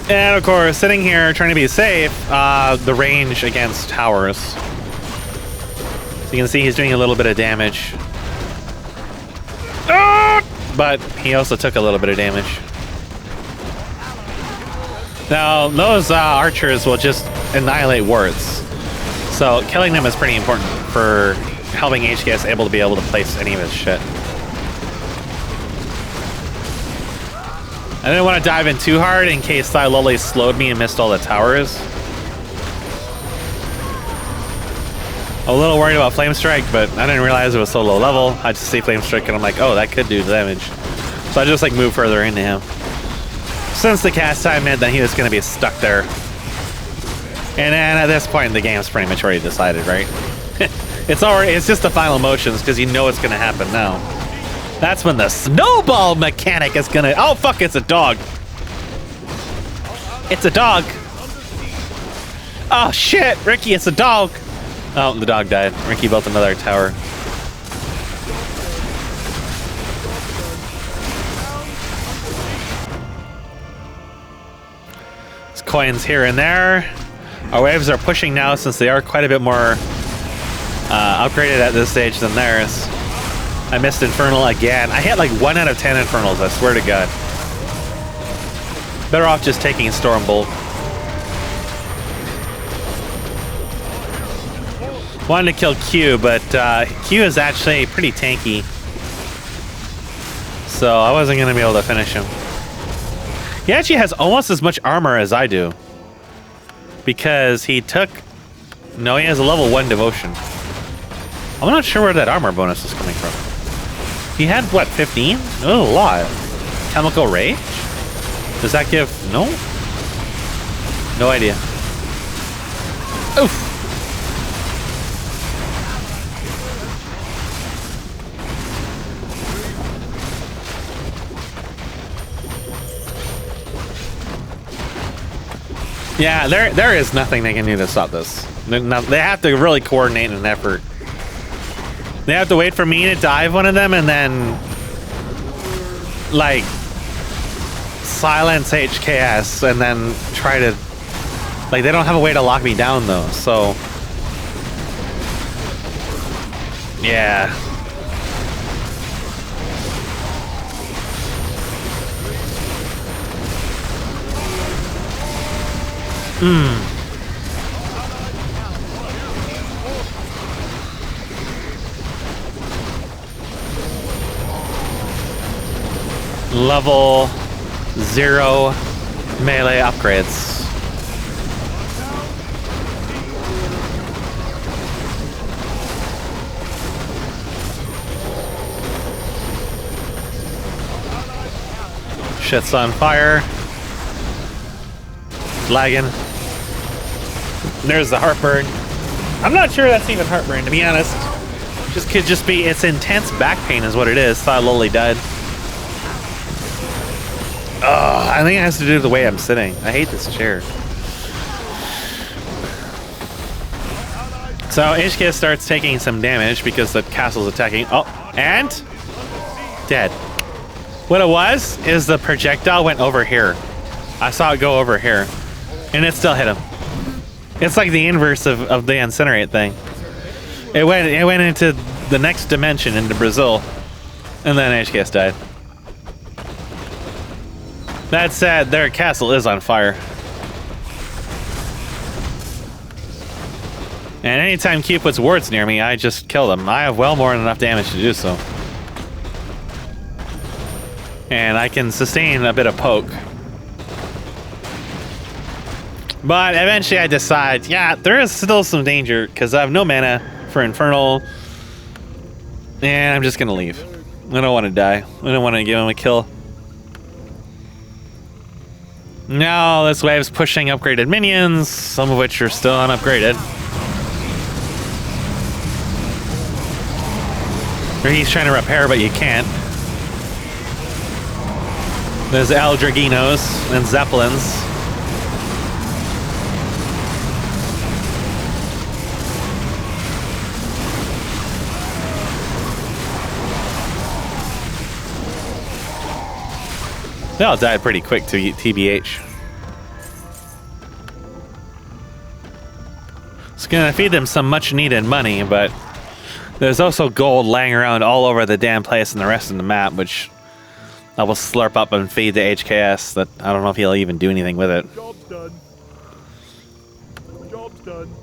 And of course, sitting here trying to be safe, the range against towers. So you can see he's doing a little bit of damage. But he also took a little bit of damage. Now, those archers will just annihilate wards. So killing them is pretty important for helping HKS able to place any of his shit. I didn't want to dive in too hard in case Thyloli slowed me and missed all the towers. I'm a little worried about Flame Strike, but I didn't realize it was so low level. I just see Flame Strike and I'm like, oh, that could do damage. So I just like moved further into him. Since the cast time meant that he was going to be stuck there. And then at this point, the game's pretty much already decided, right? It's just the final motions because you know what's going to happen now. That's when the snowball mechanic is gonna... Oh, fuck, it's a dog. It's a dog. Oh, shit, Ricky, it's a dog. Oh, the dog died. Ricky built another tower. There's coins here and there. Our waves are pushing now since they are quite a bit more upgraded at this stage than theirs. I missed Infernal again. I hit like 1 out of 10 Infernals, I swear to God. Better off just taking Stormbolt. Wanted to kill Q, but Q is actually pretty tanky. So I wasn't going to be able to finish him. He actually has almost as much armor as I do. Because he took... No, he has a level 1 Devotion. I'm not sure where that armor bonus is coming from. He had, what, 15? Oh, a lot. Chemical Rage? Does that give... No? No idea. Oof! Yeah, there is nothing they can do to stop this. They have to really coordinate an effort. They have to wait for me to dive one of them and then, like, silence HKS and then try to... Like, they don't have a way to lock me down, though, so... Yeah. Level 0 melee upgrades. Shit's on fire. Lagging. There's the heartburn. I'm not sure that's even heartburn, to be honest. Just could just be, it's intense back pain is what it is. Thought Loli died. I think it has to do with the way I'm sitting. I hate this chair. So HKS starts taking some damage because the castle's attacking. Oh, and Dead. What it was is the projectile went over here. I saw it go over here, and it still hit him. It's like the inverse of the incinerate thing. It went into the next dimension, into Brazil, and then HKS died. That said, their castle is on fire. And anytime Q puts wards near me, I just kill them. I have well more than enough damage to do so. And I can sustain a bit of poke. But eventually I decide, yeah, there is still some danger because I have no mana for Infernal. And I'm just going to leave. I don't want to die. I don't want to give him a kill. Now this wave's pushing upgraded minions, some of which are still unupgraded. Or he's trying to repair, but you can't. There's Aldraginos and Zeppelins. They all died pretty quick to TBH. It's gonna feed them some much needed money, but there's also gold laying around all over the damn place and the rest of the map, which I will slurp up and feed to HKS. That I don't know if he'll even do anything with it. Job's done. Job's done.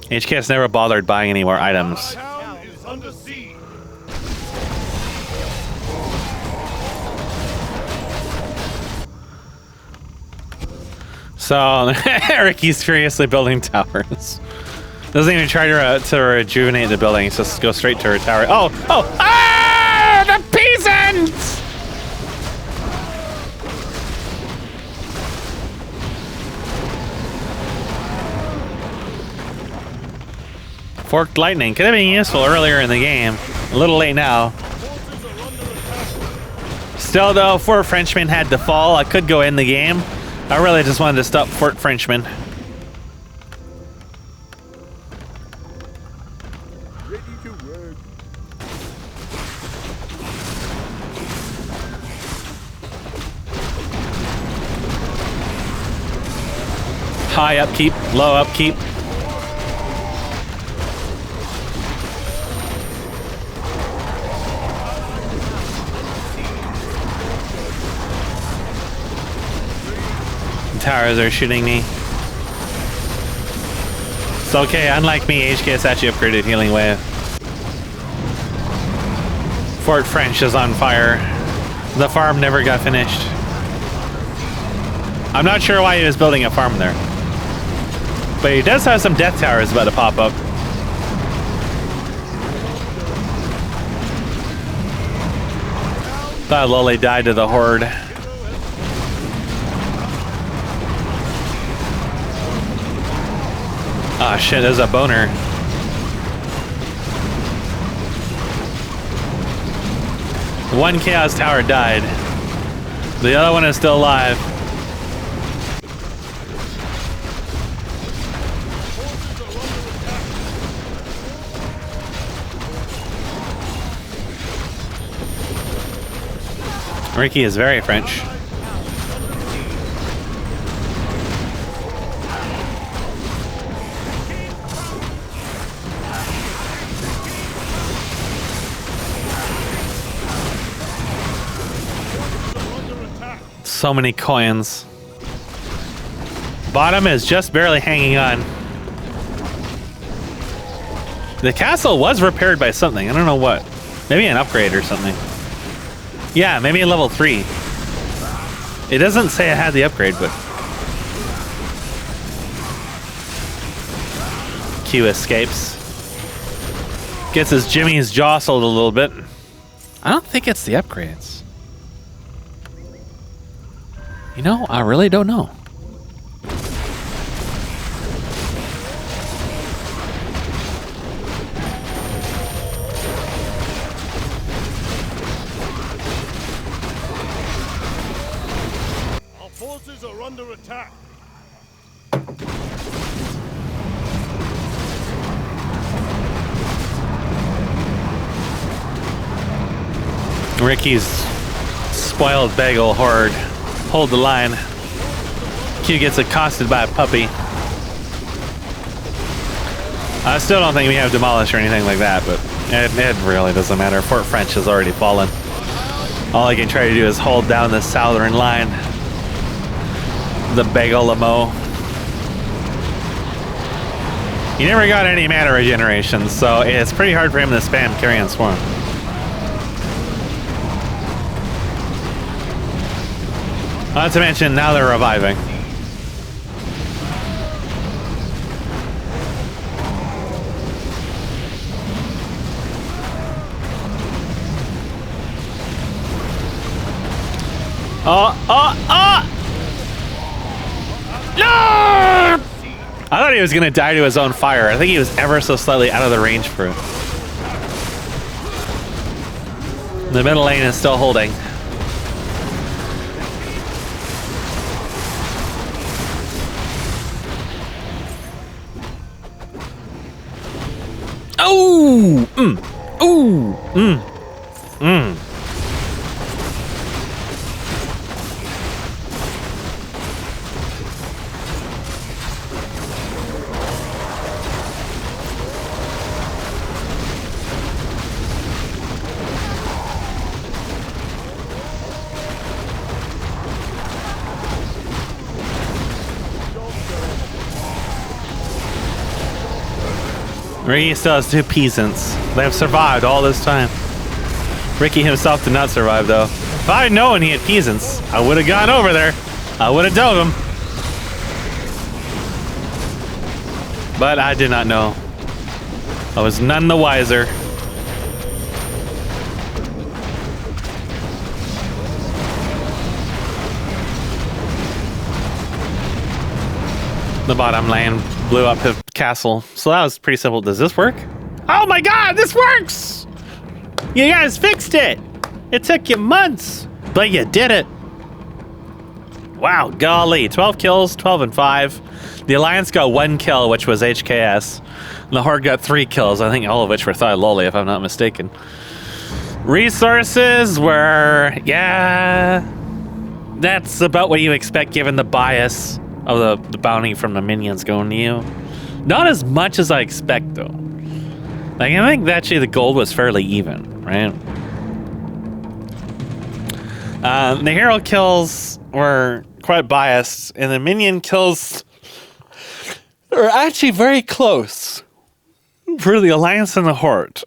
HKS never bothered buying any more items. Town is under siege. So Ricky's furiously building towers. Doesn't even try to rejuvenate the building. Just go straight to her tower. Oh! Ah! The peasants! Forked lightning could have been useful earlier in the game. A little late now. Still, though, Fort Frenchman had to fall. I could go in the game. I really just wanted to stop Fort Frenchman. Ready to work. High upkeep, low upkeep. Towers are shooting me. It's okay, unlike me, HKS actually upgraded Healing Wave. Fort French is on fire. The farm never got finished. I'm not sure why he was building a farm there. But he does have some death towers about to pop up. Thought Lolly died to the horde. Ah, shit, there's a boner. One Chaos Tower died. The other one is still alive. Ricky is very French. So many coins. Bottom is just barely hanging on. The castle was repaired by something. I don't know what. Maybe an upgrade or something. Yeah, maybe a level 3. It doesn't say it had the upgrade, but... Q escapes. Gets his jimmies jostled a little bit. I don't think it's the upgrades. You know, I really don't know. Our forces are under attack. Ricky's spoiled bagel horde. Hold the line. Q gets accosted by a puppy. I still don't think we have Demolish or anything like that, but it really doesn't matter. Fort French has already fallen. All I can try to do is hold down the southern line. The Bagel Lamo. He never got any mana regeneration, so it's pretty hard for him to spam Carrion Swarm. Not to mention, now they're reviving. No! I thought he was gonna die to his own fire. I think he was ever so slightly out of the range for it. The middle lane is still holding. Oh! Ooh! Ricky still has 2 peasants. They have survived all this time. Ricky himself did not survive, though. If I had known he had peasants, I would have gone over there. I would have dove him. But I did not know. I was none the wiser. The bottom lane blew up his castle. So that was pretty simple. Does this work? Oh my god, this works! You guys fixed it! It took you months, but you did it. Wow, golly. 12 kills, 12 and 5. The Alliance got 1 kill, which was HKS. And the Horde got 3 kills, I think all of which were Thai Loli, if I'm not mistaken. Resources were, yeah, that's about what you expect given the bias of the bounty from the minions going to you. Not as much as I expect, though. Like, I think actually the gold was fairly even, right? The hero kills were quite biased, and the minion kills are actually very close for the Alliance and the Horde.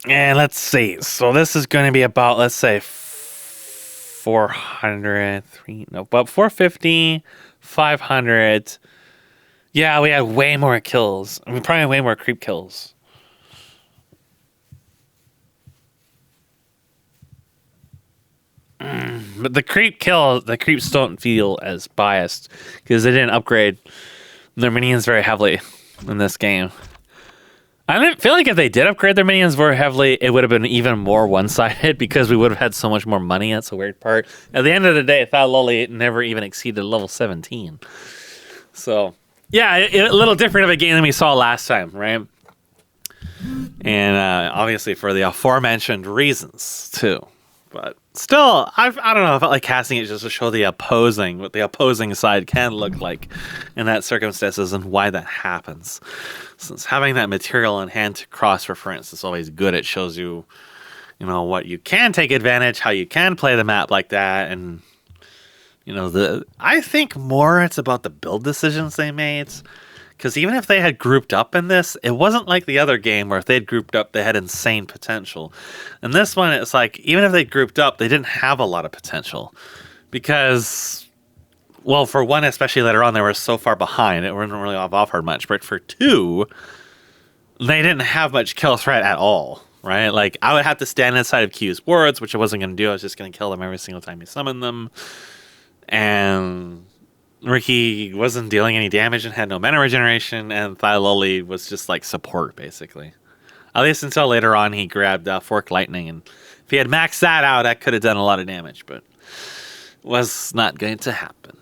And let's see. So this is going to be about, let's say, 450, 500. Yeah, we had way more kills. We probably had way more creep kills. But the creeps don't feel as biased because they didn't upgrade their minions very heavily in this game. I didn't feel like if they did upgrade their minions very heavily, it would have been even more one-sided because we would have had so much more money. That's a weird part. At the end of the day, Thal Loli never even exceeded level 17. So, yeah, a little different of a game than we saw last time, right? And obviously for the aforementioned reasons, too. But still, I don't know, I felt like casting it just to show what the opposing side can look like in that circumstances and why that happens. Since having that material in hand to cross-reference is always good. It shows you, what you can take advantage, how you can play the map like that, and, I think more it's about the build decisions they made. Because even if they had grouped up in this, it wasn't like the other game where if they'd grouped up, they had insane potential. In this one, it's like, even if they grouped up, they didn't have a lot of potential. Because, well, for one, especially later on, they were so far behind, it wouldn't really have offered much. But for 2, they didn't have much kill threat at all, right? Like, I would have to stand inside of Q's wards, which I wasn't going to do. I was just going to kill them every single time you summon them. And Ricky wasn't dealing any damage and had no mana regeneration, and Thyloli was just like support, basically. At least until later on he grabbed Fork Lightning, and if he had maxed that out, that could have done a lot of damage, but was not going to happen.